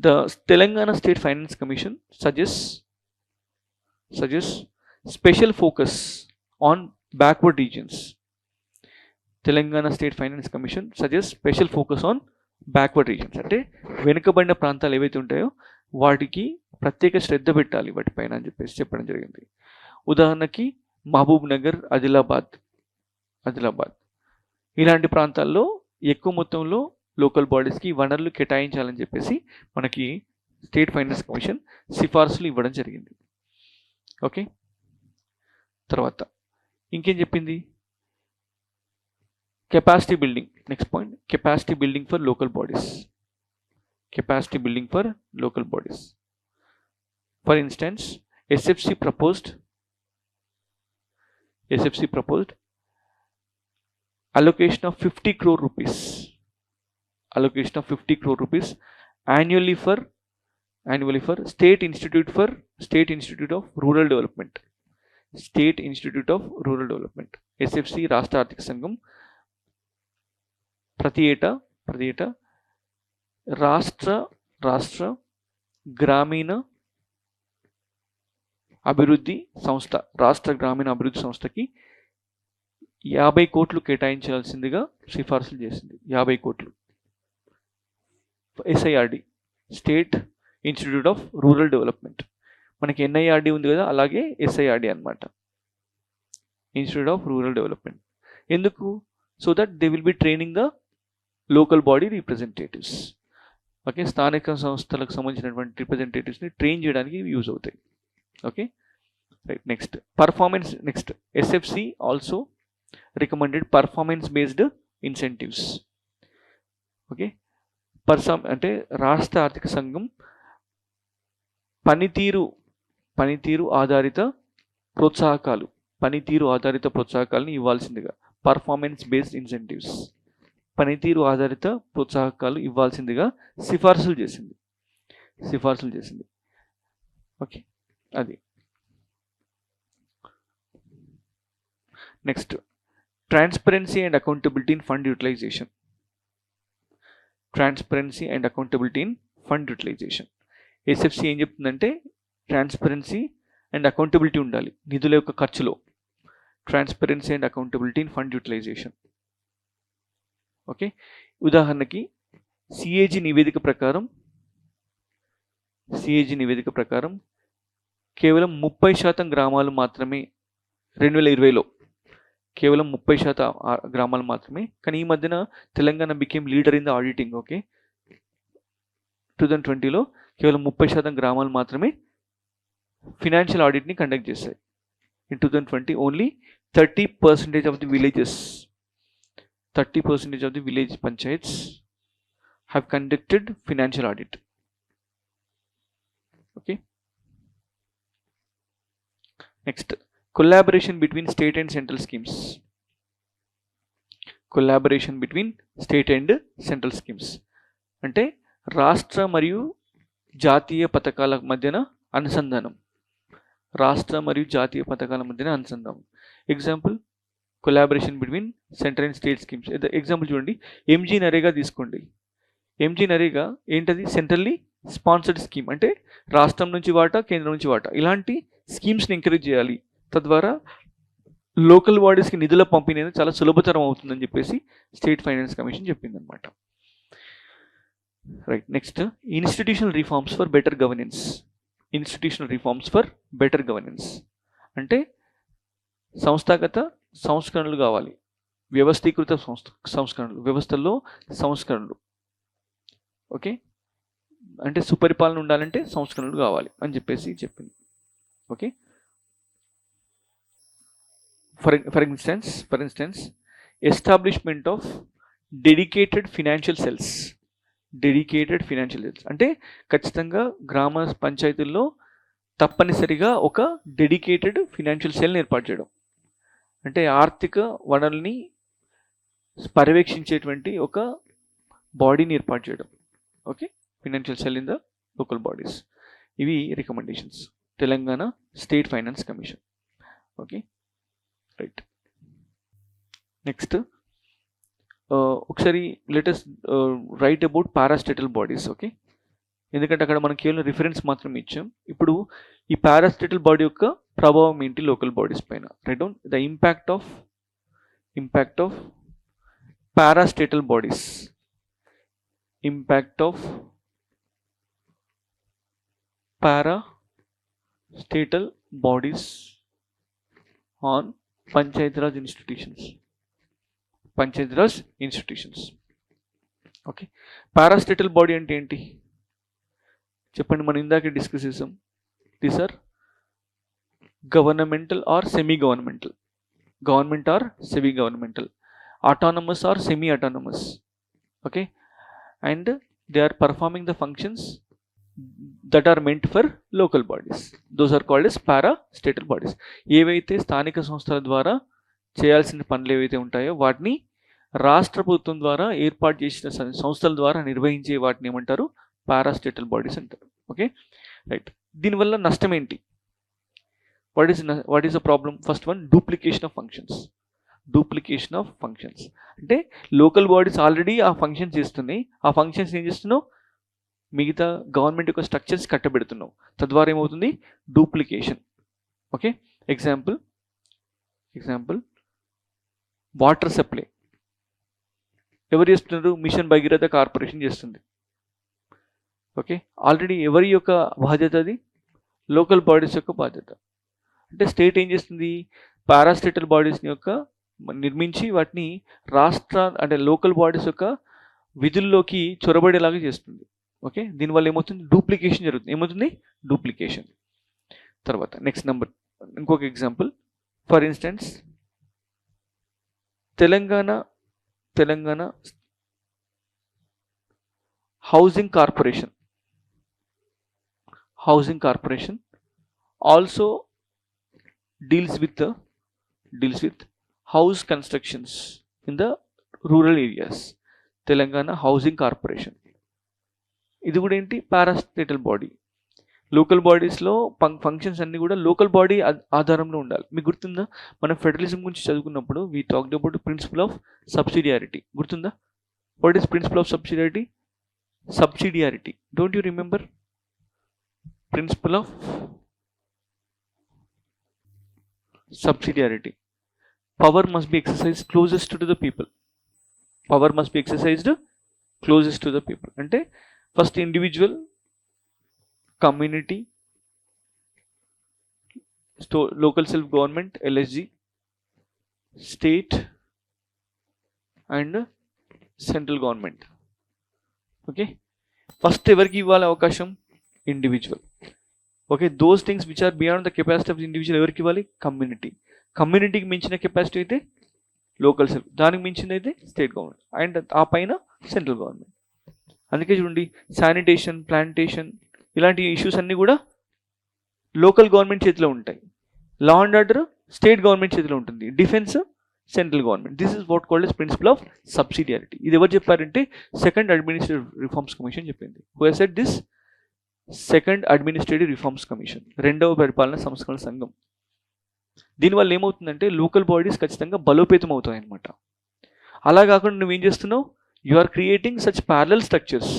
the Telangana State Finance Commission suggests special focus on backward regions. Telangana State Finance Commission suggests special focus on backward regions. అంటే వెనుకబడిన ప్రాంతాలు ఏవైతే ఉంటాయో వాటికి ప్రత్యేక శ్రద్ధ పెట్టాలి వాటిపైన అని చెప్పేసి చెప్పడం జరిగింది. ఉదాహరణకి మహబూబ్ నగర్, ఆదిలాబాద్ ఆదిలాబాద్. ఇలాంటి ప్రాంతాల్లో ఎక్కువ మొత్తంలో లోకల్ బాడీస్కి వనరులు కేటాయించాలని చెప్పేసి మనకి స్టేట్ ఫైనాన్స్ కమిషన్ సిఫార్సులు ఇవ్వడం జరిగింది. ఓకే, తర్వాత ఇంకేం చెప్పింది? Capacity building. Next point, capacity building for local bodies. Capacity building for local bodies. For instance, SFC proposed allocation of 50 crore rupees. Allocation of 50 crore rupees annually for State Institute of Rural Development. State Institute of Rural Development, SFC రాష్ట్ర ఆర్థిక సంఘం ప్రతి ఏటా రాష్ట్ర గ్రామీణ అభివృద్ధి సంస్థకి 50 కోట్లు కేటాయించాల్సిందిగా సిఫార్సులు చేసింది. 50 కోట్లు. SIRD, state institute of rural development. మనకి NIRD ఉంది కదా, అలాగే SIRD అనమాట, ఇన్స్టిట్యూట్ ఆఫ్ రూరల్ డెవలప్మెంట్. ఎందుకు? So that they will be training the local body representatives. Okay, స్థానిక సంస్థలకు సంబంధించినటువంటి రిప్రజెంటేటివ్స్ని ట్రైన్ చేయడానికి యూజ్ అవుతాయి. Okay, right. Next SFC also recommended performance based incentives. Okay, అంటే రాష్ట్ర ఆర్థిక సంఘం పనితీరు ఆధారిత ప్రోత్సాహకాలను ఇవ్వాల్సిందిగా, పర్ఫార్మెన్స్ బేస్డ్ ఇన్సెంటివ్స్, పనితీరు ఆధారిత ప్రోత్సాహకాలు ఇవ్వాల్సిందిగా సిఫార్సులు చేసింది. ఓకే, అది. Next, transparency and accountability in fund utilisation. SFC ఏం చెప్తుందంటే ట్రాన్స్పరెన్సీ అండ్ అకౌంటబిలిటీ ఉండాలి నిధుల యొక్క ఖర్చులో. Transparency and accountability in fund utilisation. Okay, ఉదాహరణకి CAG నివేదిక ప్రకారం కేవలం 30% గ్రామాలు మాత్రమే 2020లో కేవలం 30% గ్రామాలు మాత్రమే. కానీ ఈ మధ్యన Telangana became leader in the auditing. Okay, 2020లో కేవలం 30% గ్రామాలు మాత్రమే ఫినాన్షియల్ ఆడిట్ని కండక్ట్ చేశాయి. In 2020 only 30% of the villages 30% of the village panchayats have conducted financial audit. Okay. Next, collaboration between state and central schemes. అంటే రాష్ట్ర మరియు జాతీయ పథకాల మధ్యన అనుసంధానం. Example, collaboration between central and state schemes. Example చూడండి, MG నరేగా తీసుకోండి. MG నరేగా ఏంటది? Centrally sponsored scheme. అంటే రాష్ట్రం నుంచి వాటా, కేంద్రం నుంచి వాటా, ఇలాంటి స్కీమ్స్ని ఎంకరేజ్ చేయాలి. తద్వారా లోకల్ బాడీస్కి నిధుల పంపిణీ అనేది చాలా సులభతరం అవుతుందని చెప్పేసి స్టేట్ ఫైనాన్స్ కమిషన్ చెప్పింది అనమాట. Right. Next, institutional reforms for better governance. అంటే సంస్థాగత సంస్కరణలు కావాలి, వ్యవస్థీకృత సంస్కరణలు, వ్యవస్థల్లో సంస్కరణలు. ఓకే, అంటే సుపరిపాలన ఉండాలంటే సంస్కరణలు కావాలి అని చెప్పేసి చెప్పింది. Okay, for instance establishment of dedicated financial cells. అంటే ఖచ్చితంగా గ్రామ పంచాయతీల్లో తప్పనిసరిగా ఒక డెడికేటెడ్ ఫినాన్షియల్ సెల్ని ఏర్పాటు చేయడం. అంటే ఆర్థిక వనరుల్ని పర్యవేక్షించేటువంటి ఒక బాడీని ఏర్పాటు చేయడం. Okay, financial cell in the local bodies. ఇవి recommendations Telangana state finance commission. Okay, right. Next, ఒకసారి let's write about parastatal bodies. Okay, ఎందుకంటే అక్కడ మనం కేవలం రిఫరెన్స్ మాత్రమే ఇచ్చాం. ఇప్పుడు ఈ పారాస్టేటల్ బాడీ యొక్క ప్రభావం ఏంటి లోకల్ బాడీస్ పైన? Write down the impact of parastatal bodies. On Panchayati Raj institutions. Panchayati Raj institutions. Okay, parastatal body అంటే ఏంటి చెప్పండి? మనం ఇందాకే డిస్కస్ చేసాం. These are governmental or semi governmental, government or semi governmental, autonomous or semi-autonomous. Okay, and they are performing the functions that are meant for local bodies. Those are called as parastatal bodies. ఏవైతే స్థానిక సంస్థల ద్వారా చేయాల్సిన పనులు ఏవైతే ఉంటాయో వాటిని రాష్ట్ర ప్రభుత్వం ద్వారా ఏర్పాటు చేసిన సంస్థల ద్వారా నిర్వహించే వాటిని ఏమంటారు? పారాస్టేటల్ బాడీస్ అంటారు. Okay, right. దీనివల్ల నష్టం ఏంటి? What is the problem? First one, duplication of functions. Duplication of functions అంటే లోకల్ బాడీస్ ఆల్రెడీ ఆ ఫంక్షన్స్ చేస్తున్నాయి, ఆ ఫంక్షన్స్ ఏం చేస్తున్నావు? మిగతా గవర్నమెంట్ యొక్క స్ట్రక్చర్స్ కట్టబెడుతున్నావు, తద్వారా ఏమవుతుంది? Duplication. Okay, example water supply ఎవరు చేస్తున్నారు? మిషన్ భగీరథ కార్పొరేషన్ చేస్తుంది. ఓకే, ఆల్రెడీ ఎవరి యొక్క బాధ్యత అది? లోకల్ బాడీస్ యొక్క బాధ్యత. అంటే స్టేట్ ఏం చేస్తుంది? పారాస్టేటల్ బాడీస్ని యొక్క నిర్మించి వాటిని రాష్ట్ర అంటే లోకల్ బాడీస్ యొక్క విధుల్లోకి చొరబడేలాగా చేస్తుంది. ఓకే, దీనివల్ల ఏమవుతుంది? డూప్లికేషన్ జరుగుతుంది. ఏమవుతుంది? డూప్లికేషన్. తర్వాత నెక్స్ట్ నెంబర్, ఇంకొక example. For instance Telangana housing corporation also deals with house constructions in the rural areas. Telangana housing corporation ఇది కూడా ఏంటి? పారాస్టేటల్ బాడీ. లోకల్ బాడీస్లో ఫంక్షన్స్ అన్నీ కూడా లోకల్ బాడీ ఆధారంలో ఉండాలి. మీకు గుర్తుందా? మనం ఫెడరలిజం గురించి చదువుకున్నప్పుడు we talked about principle of subsidiarity. గుర్తుందా? What is principle of subsidiarity? Don't you remember? Principle of subsidiarity. Power must be exercised closest to the people. అంటే first individual, community, local self government LSG, state and central government. Okay, first ఎవరికి ఇవ్వాలి అవకాశం? Individual. Okay, those things which are beyond the capacity of individual ఎవరికి ఇవ్వాలి? కమ్యూనిటీకి మించిన capacity అయితే local self, దానికి మించింది అయితే స్టేట్ గవర్నమెంట్, అండ్ ఆ పైన సెంట్రల్ గవర్నమెంట్. అందుకే చూడండి, శానిటేషన్, ప్లాంటేషన్ ఇలాంటి ఇష్యూస్ అన్నీ కూడా లోకల్ గవర్నమెంట్ చేతిలో ఉంటాయి. Law and order state government చేతిలో ఉంటుంది. Defence central government. This is what called as principle of subsidiarity. ఇది ఎవరు చెప్పారంటే సెకండ్ అడ్మినిస్ట్రేటివ్ రిఫార్మ్స్ కమిషన్ చెప్పింది. Who has said this? Second administrative reforms commission, రెండవ పరిపాలన సంస్కరణ సంఘం. దీనివల్ల ఏమవుతుందంటే లోకల్ బాడీస్ ఖచ్చితంగా బలోపేతం అవుతాయి అన్నమాట. అలా కాకుండా నువ్వేం చేస్తున్నావు? You are creating such parallel structures.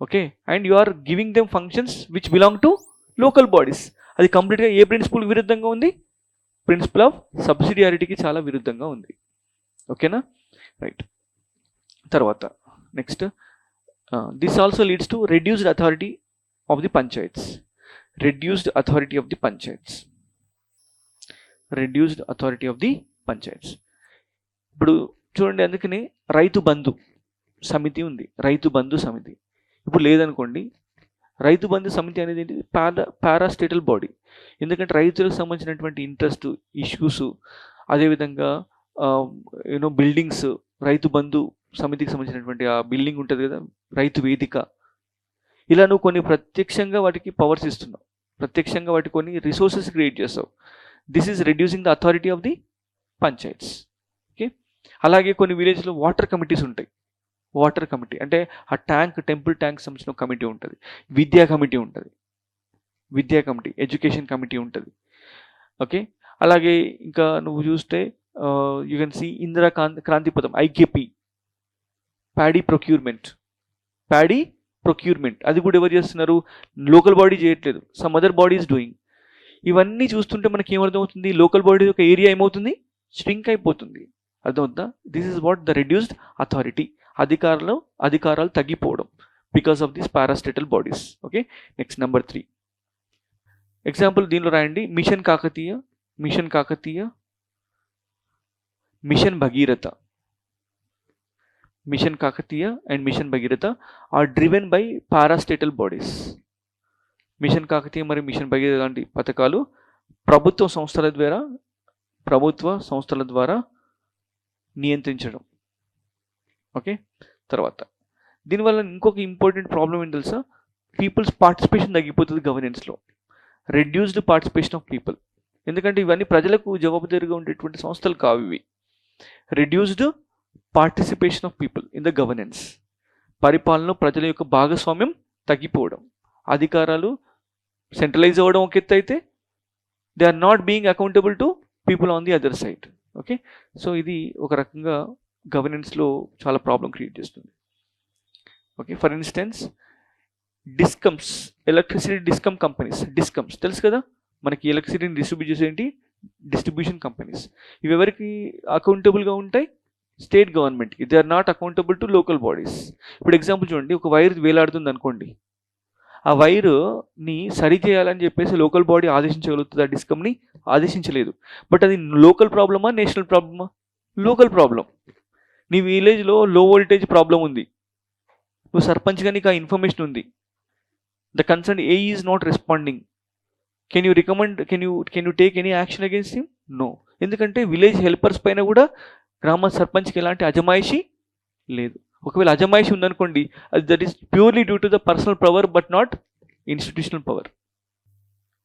Okay, and you are giving them functions which belong to local bodies. అది కంప్లీట్గా ఏ ప్రిన్సిపల్ విరుద్ధంగా ఉంది? ప్రిన్సిపల్ ఆఫ్ సబ్సిడియారిటీకి చాలా విరుద్ధంగా ఉంది. ఓకేనా, రైట్. తర్వాత next, this also leads to reduced authority of the panchayats. Reduced authority of the panchayats. ఇప్పుడు చూడండి, అందుకని రైతు బంధు సమితి ఉంది. ఇప్పుడు లేదనుకోండి, రైతు బంధు సమితి అనేది ఏంటి? పారాస్టేటల్ బాడీ. ఎందుకంటే రైతులకు సంబంధించినటువంటి ఇంట్రెస్ట్ ఇష్యూస్, అదేవిధంగా బిల్డింగ్స్, రైతు బంధు సమితికి సంబంధించినటువంటి ఆ బిల్డింగ్ ఉంటుంది కదా, రైతు వేదిక, ఇలా నువ్వు కొన్ని ప్రత్యక్షంగా వాటికి పవర్స్ ఇస్తున్నావు, ప్రత్యక్షంగా వాటికి కొన్ని రిసోర్సెస్ క్రియేట్ చేస్తావు. This is reducing the authority of the panchayats. Okay, అలాగే కొన్ని విలేజ్లో వాటర్ కమిటీస్ ఉంటాయి. వాటర్ కమిటీ అంటే ఆ టెంపుల్ ట్యాంక్ సంబంధించిన కమిటీ ఉంటుంది, విద్యా కమిటీ, ఎడ్యుకేషన్ కమిటీ ఉంటుంది. ఓకే, అలాగే ఇంకా నువ్వు చూస్తే you can see Indira Kranti Pathakam, IKP, paddy procurement అది కూడా ఎవరు చేస్తున్నారు? లోకల్ బాడీ చేయట్లేదు, some other body is doing. ఇవన్నీ చూస్తుంటే మనకి ఏమర్థమవుతుంది? లోకల్ బాడీ యొక్క ఏరియా ఏమవుతుంది? స్ట్రింక్ అయిపోతుంది. అర్థమవుతుందా? This is what the reduced authority. అధికారాలు తగ్గిపోవడం because of this parastatal bodies. Okay, next number 3 example దీనిలో రాయండి. Mission Kakatiya, mission Bhagiratha. Mission Kakatiya and mission Bhagiratha are driven by parastatal bodies. Mission Kakatiya మరియు మిషన్ భగీరథ లాంటి పథకాలు ప్రభుత్వ సంస్థల ద్వారా నియంత్రించడం. ఓకే, తర్వాత దీనివల్ల ఇంకొక ఇంపార్టెంట్ ప్రాబ్లం ఏంటి తెలుసా? పీపుల్స్ పార్టిసిపేషన్ తగ్గిపోతుంది గవర్నెన్స్లో. Reduced participation of people. ఎందుకంటే ఇవన్నీ ప్రజలకు జవాబుదారీగా ఉండేటువంటి సంస్థలు కావు ఇవి. Reduced participation of people in the governance. పరిపాలనలో ప్రజల యొక్క భాగస్వామ్యం తగ్గిపోవడం. అధికారాలు సెంట్రలైజ్ అవ్వడం ఒక ఎత్తు అయితే they are not being accountable to people on the other side. Okay, so ఇది ఒక రకంగా గవర్నెన్స్లో చాలా ప్రాబ్లం క్రియేట్ చేస్తుంది. Okay, for instance discoms, electricity discoms తెలుసు కదా మనకి. ఎలక్ట్రిసిటీని డిస్ట్రిబ్యూట్ చేసే ఏంటి? Distribution companies. ఇవి ఎవరికి అకౌంటబుల్గా ఉంటాయి? స్టేట్ గవర్నమెంట్కి. They are not accountable to local bodies. ఇప్పుడు ఎగ్జాంపుల్ చూడండి, ఒక వైర్ వేలాడుతుంది అనుకోండి. ఆ వైరుని సరి చేయాలని చెప్పేసి లోకల్ బాడీ ఆదేశించగలుగుతుంది, ఆ డిస్కమ్ని ఆదేశించలేదు. బట్ అది లోకల్ ప్రాబ్లమా, నేషనల్ ప్రాబ్లమా? Local problem. నీ విలేజ్లో లో వోల్టేజ్ ప్రాబ్లం ఉంది, నువ్వు సర్పంచ్గా నీకు ఆ ఇన్ఫర్మేషన్ ఉంది. The concern AE is not responding. Can you take any action against him? No. ఎందుకంటే విలేజ్ హెల్పర్స్ పైన కూడా గ్రామ సర్పంచ్కి ఎలాంటి అజమాయిషీ లేదు. ఒకవేళ అజమాయిషీ ఉందనుకోండి, అది that is purely due to the personal power but not institutional power.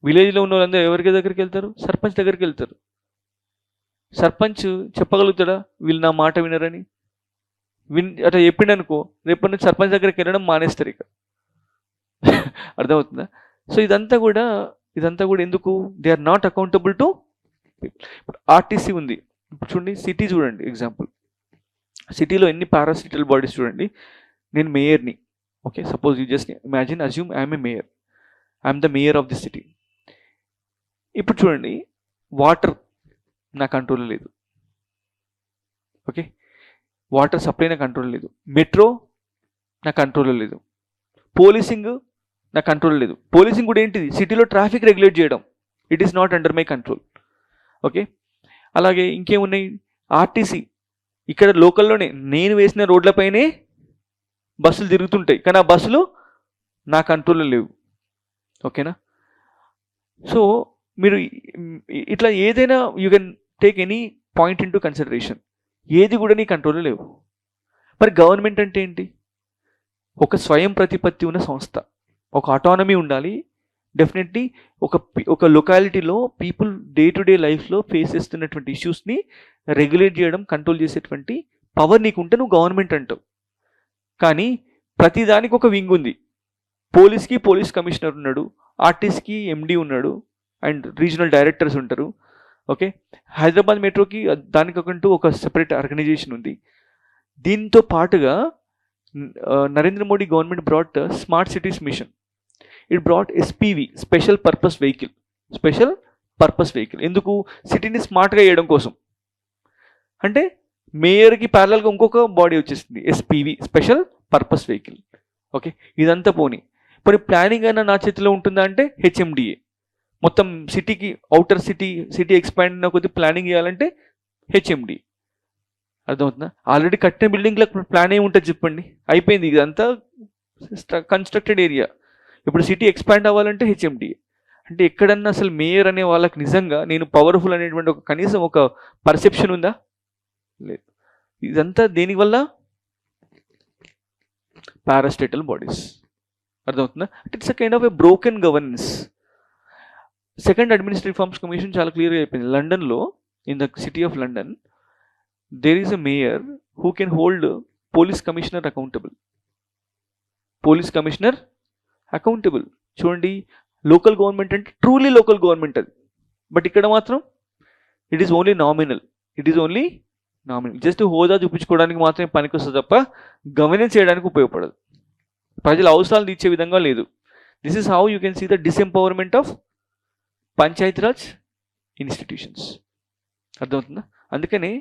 విలేజ్లో ఉన్న వాళ్ళందరూ ఎవరికి దగ్గరికి వెళ్తారు? సర్పంచ్ దగ్గరికి వెళ్తారు. సర్పంచ్ చెప్పగలుగుతాడా వీళ్ళు నా మాట వినరని? అట్లా చెప్పిండనుకో, రేపటి నుంచి సర్పంచ్ దగ్గరికి వెళ్ళడం మానేస్తారు ఇక. అర్థమవుతుందా? సో ఇదంతా కూడా ఎందుకు? They are not accountable to people. ఇప్పుడు ఆర్టీసీ ఉంది. ఇప్పుడు చూడండి, సిటీ చూడండి ఎగ్జాంపుల్. సిటీలో ఎన్ని పారాసిటల్ బాడీస్ చూడండి. నేను మేయర్ని. Okay, suppose you just imagine, assume I'm the mayor of the city. ఇప్పుడు చూడండి, వాటర్ నా కంట్రోల్లో లేదు. ఓకే, వాటర్ సప్లై నా కంట్రోల్ లేదు. మెట్రో నా కంట్రోల్లో లేదు. పోలీసింగ్ నా కంట్రోల్ లేదు. పోలీసింగ్ కూడా ఏంటిది? సిటీలో ట్రాఫిక్ రెగ్యులేట్ చేయడం. It is not under my control. Okay, అలాగే ఇంకేమున్నాయి? ఆర్టీసీ. ఇక్కడ లోకల్లోనే నేను వేసిన రోడ్లపైనే బస్సులు తిరుగుతుంటాయి, కానీ ఆ బస్సులు నా కంట్రోల్లో లేవు. ఓకేనా? సో మీరు ఇట్లా ఏదైనా you can take any point in to consideration. ఏది కూడా నీ కంట్రోల్లో లేవు. మరి గవర్నమెంట్ అంటే ఏంటి? ఒక స్వయం ప్రతిపత్తి ఉన్న సంస్థ, ఒక ఆటానమీ ఉండాలి. డెఫినెట్లీ ఒక లొకాలిటీలో పీపుల్ డే టు డే లైఫ్లో ఫేస్ చేస్తున్నటువంటి ఇష్యూస్ని రెగ్యులేట్ చేయడం, కంట్రోల్ చేసేటువంటి పవర్ నీకుంటే నువ్వు గవర్నమెంట్ అంటావు. కానీ ప్రతిదానికి ఒక వింగ్ ఉంది. పోలీస్కి పోలీస్ కమిషనర్ ఉన్నాడు, ఆర్టీసీకి ఎండి ఉన్నాడు, అండ్ రీజనల్ డైరెక్టర్స్ ఉంటారు. ఓకే, హైదరాబాద్ మెట్రోకి దానికంటూ ఒక సెపరేట్ ఆర్గనైజేషన్ ఉంది. దీంతో పాటుగా Narendra Modi government brought smart cities mission. It brought SPV, special purpose vehicle. ఎందుకు? సిటీని స్మార్ట్గా చేయడం కోసం. అంటే మేయర్కి ప్యారలల్గా ఇంకొక బాడీ వచ్చేసింది, SPV, special purpose vehicle. Okay, ఇదంతా పోనీ ప్లానింగ్ అయినా నా చేతిలో ఉంటుందా అంటే హెచ్ఎండిఏ. మొత్తం సిటీకి, అవుటర్ సిటీ ఎక్స్పాండ్ అయిన కొద్ది ప్లానింగ్ చేయాలంటే హెచ్ఎండి. అర్థమవుతుందా? ఆల్రెడీ కట్టిన బిల్డింగ్లకు ప్లాన్ ఏమి ఉంటుంది చెప్పండి, అయిపోయింది. ఇదంతా కన్స్ట్రక్టెడ్ ఏరియా. ఇప్పుడు సిటీ ఎక్స్పాండ్ అవ్వాలంటే హెచ్ఎండి. అంటే ఎక్కడన్నా అసలు మేయర్ అనే వాళ్ళకి నిజంగా నేను పవర్ఫుల్ అనేటువంటి కనీసం ఒక పర్సెప్షన్ ఉందా? లేదు. ఇదంతా దేనివల్ల? Parastatal bodies. అర్థమవుతుందా? It's a kind of a broken governance. Second administrative reforms commission చాలా క్లియర్గా అయిపోయింది. లండన్లో, in the city of London, there is a mayor who can hold police commissioner accountable. చూడండి, లోకల్ గవర్నమెంట్ అంటే ట్రూలీ లోకల్ గవర్నమెంట్ అది. But ఇక్కడ మాత్రం it is only nominal. Just హోదా చూపించుకోవడానికి మాత్రమే పనికి వస్తుంది తప్ప గవర్నెన్స్ చేయడానికి ఉపయోగపడదు. ప్రజల అవసరాలు తీర్చే విధంగా లేదు. This is how you can see the disempowerment of Panchayati Raj institutions. అర్థమవుతుందా? అందుకని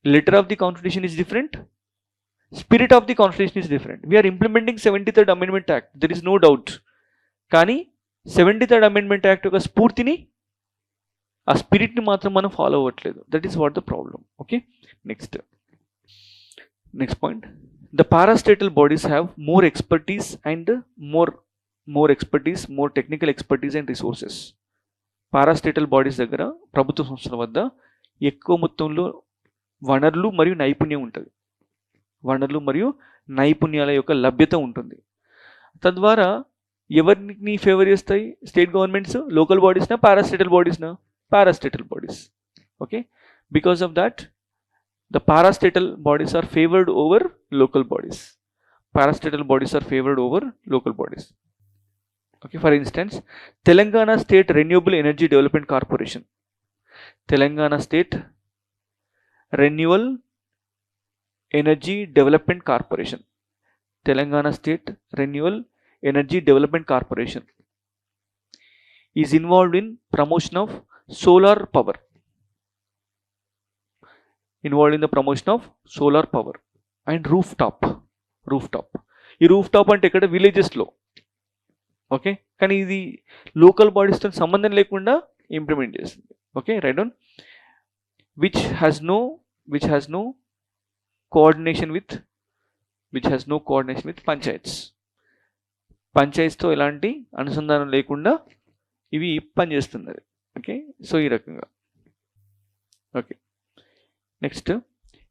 letter of the constitution is different, spirit of the constitution is different. We are implementing 73rd amendment act, there is no doubt. కానీ 73rd amendment act యొక్క స్ఫూర్తిని, ఆ స్పిరిట్ని మాత్రం మనం follow అవ్వట్లేదు. That is what the problem. Okay, next point, The parastatal bodies have more expertise and more technical expertise and resources. Parastatal bodies దగ్గర ప్రభుత్వ సంస్థల వద్ద ఎక్కువ మొత్తంలో వనరులు మరియు నైపుణ్యం ఉంటుంది. వనరులు మరియు నైపుణ్యాల యొక్క లభ్యత ఉంటుంది. తద్వారా ఎవరిని ఫేవర్ చేస్తాయి స్టేట్ గవర్నమెంట్స్? లోకల్ బాడీస్నా పారాస్టేటల్ బాడీస్నా? Parastatal bodies. Okay, because of that the parastatal bodies are favored over local bodies. Parastatal bodies are favored over local bodies. Okay, for instance, Telangana State Renewable Energy Development Corporation. Telangana State Renewable Energy Development Corporation. Telangana State Renewable Energy Development Corporation is involved in promotion of solar power. Involved in the promotion of solar power and rooftop. ఈ rooftop అంటే ఇక్కడ విలేజెస్లో. Okay, కానీ ఇది local బాడీస్తో సంబంధం లేకుండా implement చేస్తుంది. Okay, right down. Which has no coordination with panchayats. పంచాయత్స్తో ఎలాంటి అనుసంధానం లేకుండా ఇవి పనిచేస్తున్నది. ఓకే, సో ఈ రకంగా. Okay, next,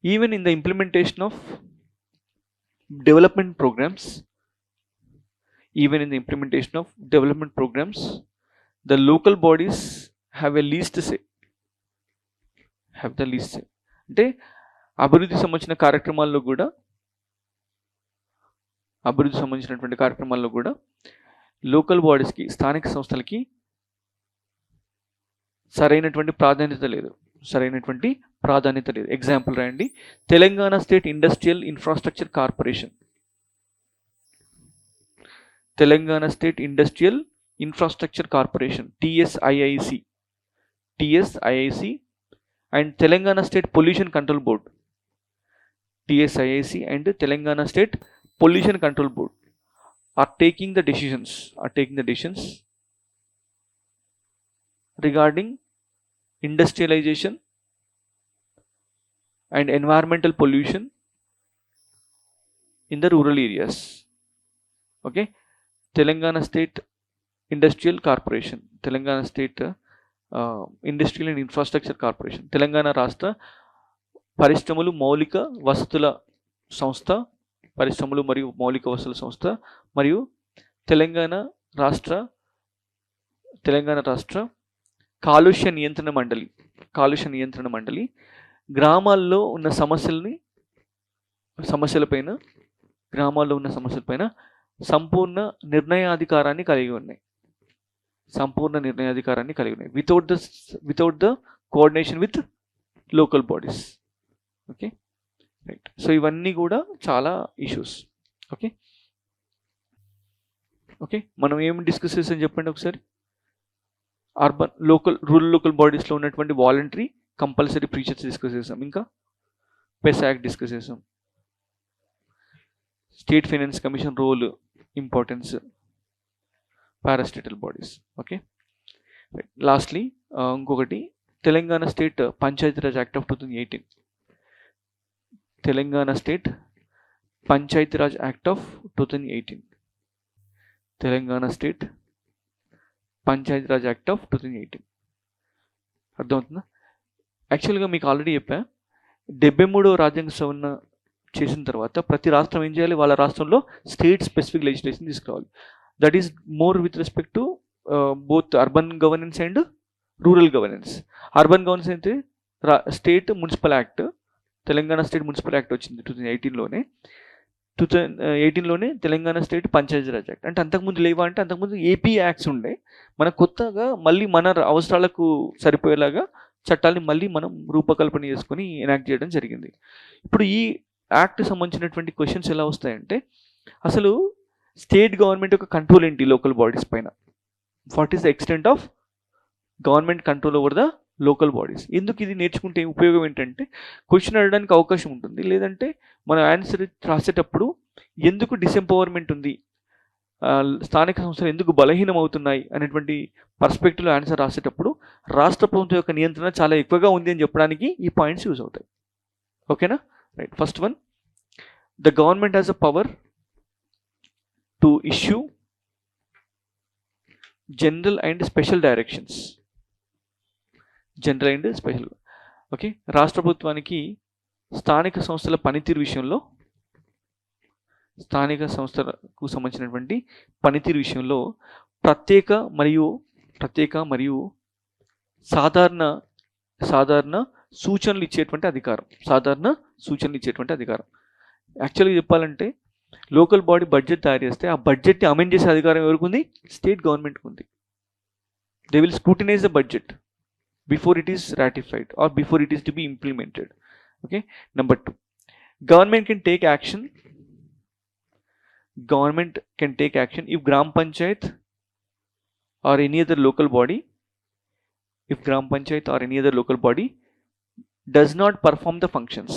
even in the implementation of development programs, the local bodies have the least say. అంటే అభివృద్ధి సంబంధించినటువంటి కార్యక్రమాల్లో కూడా లోకల్ బాడీస్కి, స్థానిక సంస్థలకి సరైనటువంటి ప్రాధాన్యత లేదు. ఎగ్జాంపుల్ రాయండి. Telangana state industrial infrastructure corporation. Telangana state industrial infrastructure corporation TSIIC and Telangana state pollution control board. TSIIC and Telangana state pollution control board are taking the decisions regarding industrialization and environmental pollution in the rural areas. Okay, Telangana State Industrial Corporation, Telangana State Industrial and Infrastructure Corporation, Telangana రాష్ట్ర పరిశ్రమలు మౌలిక వసతుల సంస్థ, మరియు తెలంగాణ రాష్ట్ర కాలుష్య నియంత్రణ మండలి గ్రామాల్లో ఉన్న సమస్యలపైన సంపూర్ణ నిర్ణయాధికారాన్ని కలిగి ఉన్నాయి. Without the coordination with local bodies. Okay, right. So ఇవన్నీ కూడా చాలా ఇష్యూస్. ఓకే, మనం ఏం డిస్కస్ చేసాం చెప్పండి ఒకసారి. రూరల్ లోకల్ బాడీస్లో ఉన్నటువంటి వాలంటరీ కంపల్సరీ ప్రీచెస్ డిస్కస్ చేసాం. ఇంకా పెస్ యాక్ట్ డిస్కస్ చేసాం. State finance commission role, importance, parastatal bodies. Okay, lastly ఇంకొకటి Telangana state Panchayati Raj act of 2018. Telangana state Panchayati Raj act of 2018. Telangana state Panchayati Raj act of 2018. అర్థమవుతుందా? యాక్చువల్గా మీకు ఆల్రెడీ చెప్పా, 73వ రాజ్యాంగ సవరణ చేసిన తర్వాత ప్రతి రాష్ట్రం ఏం చేయాలి? వాళ్ళ రాష్ట్రంలో స్టేట్ స్పెసిఫిక్ లెజిస్లేషన్ తీసుకురావాలి. That is more with respect to both urban governance and rural governance. Urban governance అయితే state municipal act, Telangana state municipal act వచ్చింది 2018లోనే. 2018లోనే తెలంగాణ స్టేట్ పంచాయతీరాజ్ యాక్ట్. అంటే అంతకుముందు లేవా అంటే అంతకుముందు ఏపీ యాక్ట్స్ ఉండే. మన కొత్తగా మళ్ళీ మన అవసరాలకు సరిపోయేలాగా చట్టాలని మళ్ళీ మనం రూపకల్పన చేసుకొని ఎనాక్ట్ చేయడం జరిగింది. ఇప్పుడు ఈ యాక్ట్ సంబంధించినటువంటి క్వశ్చన్స్ ఎలా వస్తాయంటే, అసలు స్టేట్ గవర్నమెంట్ యొక్క కంట్రోల్ ఏంటి లోకల్ బాడీస్ పైన? What is the extent of government control over the local bodies? ఎందుకు ఇది నేర్చుకుంటే ఉపయోగం ఏంటంటే, క్వశ్చన్ అడగడానికి అవకాశం ఉంటుంది. లేదంటే మనం ఆన్సర్ రాసేటప్పుడు ఎందుకు డిసెంపవర్మెంట్ ఉంది, స్థానిక సంస్థలు ఎందుకు బలహీనం అవుతున్నాయి అనేటువంటి పర్స్పెక్టివ్లో ఆన్సర్ రాసేటప్పుడు రాష్ట్ర ప్రభుత్వం యొక్క నియంత్రణ చాలా ఎక్కువగా ఉంది అని చెప్పడానికి ఈ పాయింట్స్ యూజ్ అవుతాయి. ఓకేనా? Right. First one, the government has a power to issue general and special directions. General and special. Okay, రాష్ట్ర ప్రభుత్వానికి స్థానిక సంస్థల పనితీరు విషయంలో, స్థానిక సంస్థలకు సంబంధించినటువంటి పనితీరు విషయంలో ప్రత్యేక మరియు సాధారణ సూచనలు ఇచ్చేటువంటి అధికారం. యాక్చువల్గా చెప్పాలంటే లోకల్ బాడీ బడ్జెట్ తయారు చేస్తే ఆ బడ్జెట్ని అమెండ్ చేసే అధికారం ఎవరికి ఉంది? స్టేట్ గవర్నమెంట్కి ఉంది. They will scrutinise the budget before it is ratified or before it is to be implemented. Okay, number 2, government can take action if gram panchayat or any other local body does not perform the functions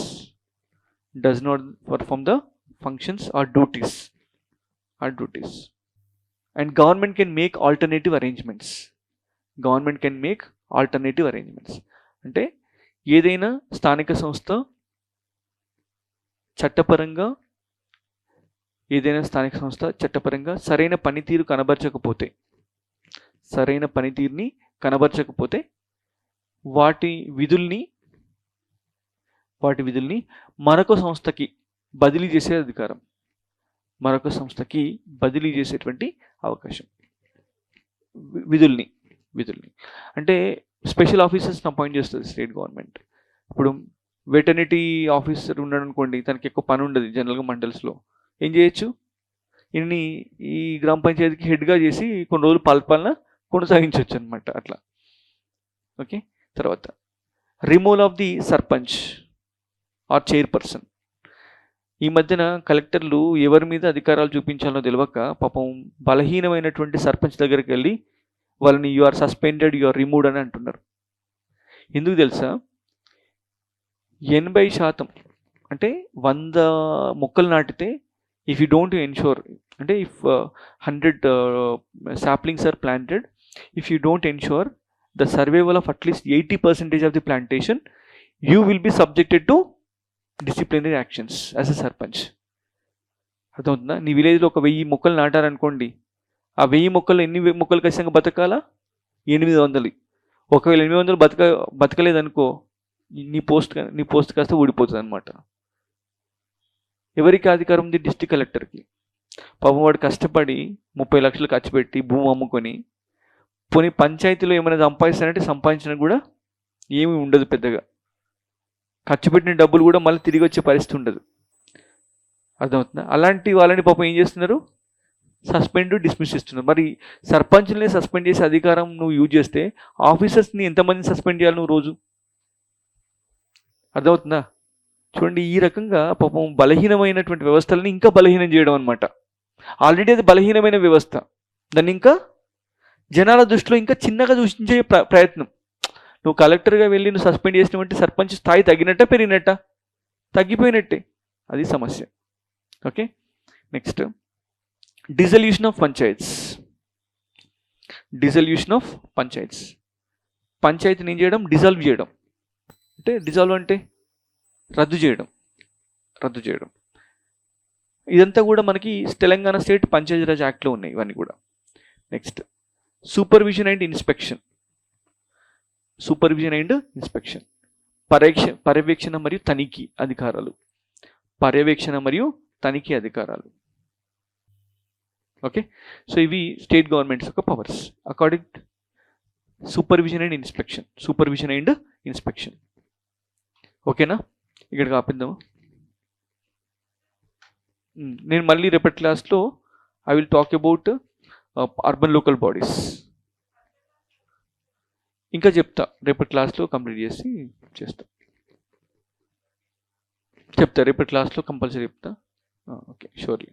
or duties, and government can make alternative arrangements. అంటే ఏదైనా స్థానిక సంస్థ చట్టపరంగా సరైన పనితీరుని కనబరచకపోతే వాటి విధుల్ని మరొక సంస్థకి బదిలీ చేసే అధికారం, బదిలీ చేసేటువంటి అవకాశం. విధుల్ని అంటే స్పెషల్ ఆఫీసర్స్ని అపాయింట్ చేస్తుంది స్టేట్ గవర్నమెంట్. ఇప్పుడు వెటర్నిటీ ఆఫీసర్ ఉన్నాడు అనుకోండి, తనకి ఎక్కువ పని ఉండదు జనరల్గా మండల్స్లో. ఏం చేయొచ్చు? ఈ గ్రామ పంచాయతీకి హెడ్గా చేసి కొన్ని రోజులు పాలన కొనసాగించవచ్చు అనమాట అట్లా. ఓకే, తర్వాత removal of the sarpanch or chairperson. ఈ మధ్యన కలెక్టర్లు ఎవరి మీద అధికారాలు చూపించాలో తెలియక పాపం బలహీనమైనటువంటి సర్పంచ్ దగ్గరికి వెళ్ళి వాళ్ళని you are suspended, you are removed అని అంటున్నారు. ఎందుకు తెలుసా? 80% అంటే 100 మొక్కలు నాటితే ఇఫ్ యూ డోంట్ ఎన్షూర్, అంటే if 100 saplings are planted, if you don't ensure the survival of at least 80% of the plantation, you will be subjected to disciplinary actions as a sarpanch. అర్థమవుతుందా? నీ విలేజ్లో ఒక 1000 మొక్కలు నాటారనుకోండి, ఆ 1000 మొక్కలు ఎన్ని మొక్కలు ఖచ్చితంగా బతకాలా? 800. ఒకవేళ 800 బతకలేదనుకో, నీ పోస్ట్ కాస్త ఊడిపోతుంది అనమాట. ఎవరికి అధికారం ఉంది? డిస్ట్రిక్ట్ కలెక్టర్కి. పాపం వాడు కష్టపడి 30 లక్షలు ఖర్చు పెట్టి భూమి అమ్ముకొని పోనీ పంచాయతీలో ఏమైనా సంపాదించినా కూడా ఏమీ ఉండదు పెద్దగా. ఖర్చు పెట్టిన డబ్బులు కూడా మళ్ళీ తిరిగి వచ్చే పరిస్థితి ఉండదు. అర్థమవుతుందా? అలాంటి వాళ్ళని పాపం ఏం చేస్తున్నారు? సస్పెండ్, డిస్మిస్ చేస్తున్నారు. మరి సర్పంచ్ని సస్పెండ్ చేసే అధికారం నువ్వు యూజ్ చేస్తే ఆఫీసర్స్ని ఎంతమందిని సస్పెండ్ చేయాలి నువ్వు రోజు? అర్థమవుతుందా? చూడండి, ఈ రకంగా పాపం బలహీనమైనటువంటి వ్యవస్థలని ఇంకా బలహీనం చేయడం అనమాట. ఆల్రెడీ అది బలహీనమైన వ్యవస్థ, దాన్ని ఇంకా జనాల దృష్టిలో ఇంకా చిన్నగా చూసించే ప్రయత్నం. నువ్వు కలెక్టర్గా వెళ్ళి నువ్వు సస్పెండ్ చేసినటువంటి సర్పంచ్ స్థాయి తగ్గినట్ట పెరిగినట్ట? తగ్గిపోయినట్టే. అది సమస్య. Okay, next dissolution of panchayats. పంచాయతీని ఏం చేయడం? డిజాల్వ్ చేయడం. అంటే డిజాల్వ్ అంటే రద్దు చేయడం. ఇదంతా కూడా మనకి తెలంగాణ స్టేట్ పంచాయతీరాజ్ యాక్ట్లో ఉన్నాయి ఇవన్నీ కూడా. Next supervision and inspection. పర్యవేక్షణ మరియు తనిఖీ అధికారాలు. ఓకే, సో ఇవి స్టేట్ గవర్నమెంట్స్ యొక్క powers according supervision and inspection. ఓకేనా? ఇక్కడికి ఆపిద్దాము. నేను మళ్ళీ రేపటి క్లాస్లో I will talk about urban local bodies. ఇంకా చెప్తా, రేపటి క్లాస్లో కంప్లీట్ చేసి చెప్తా. రేపటి క్లాస్లో కంపల్సరీ చెప్తా. Okay, surely.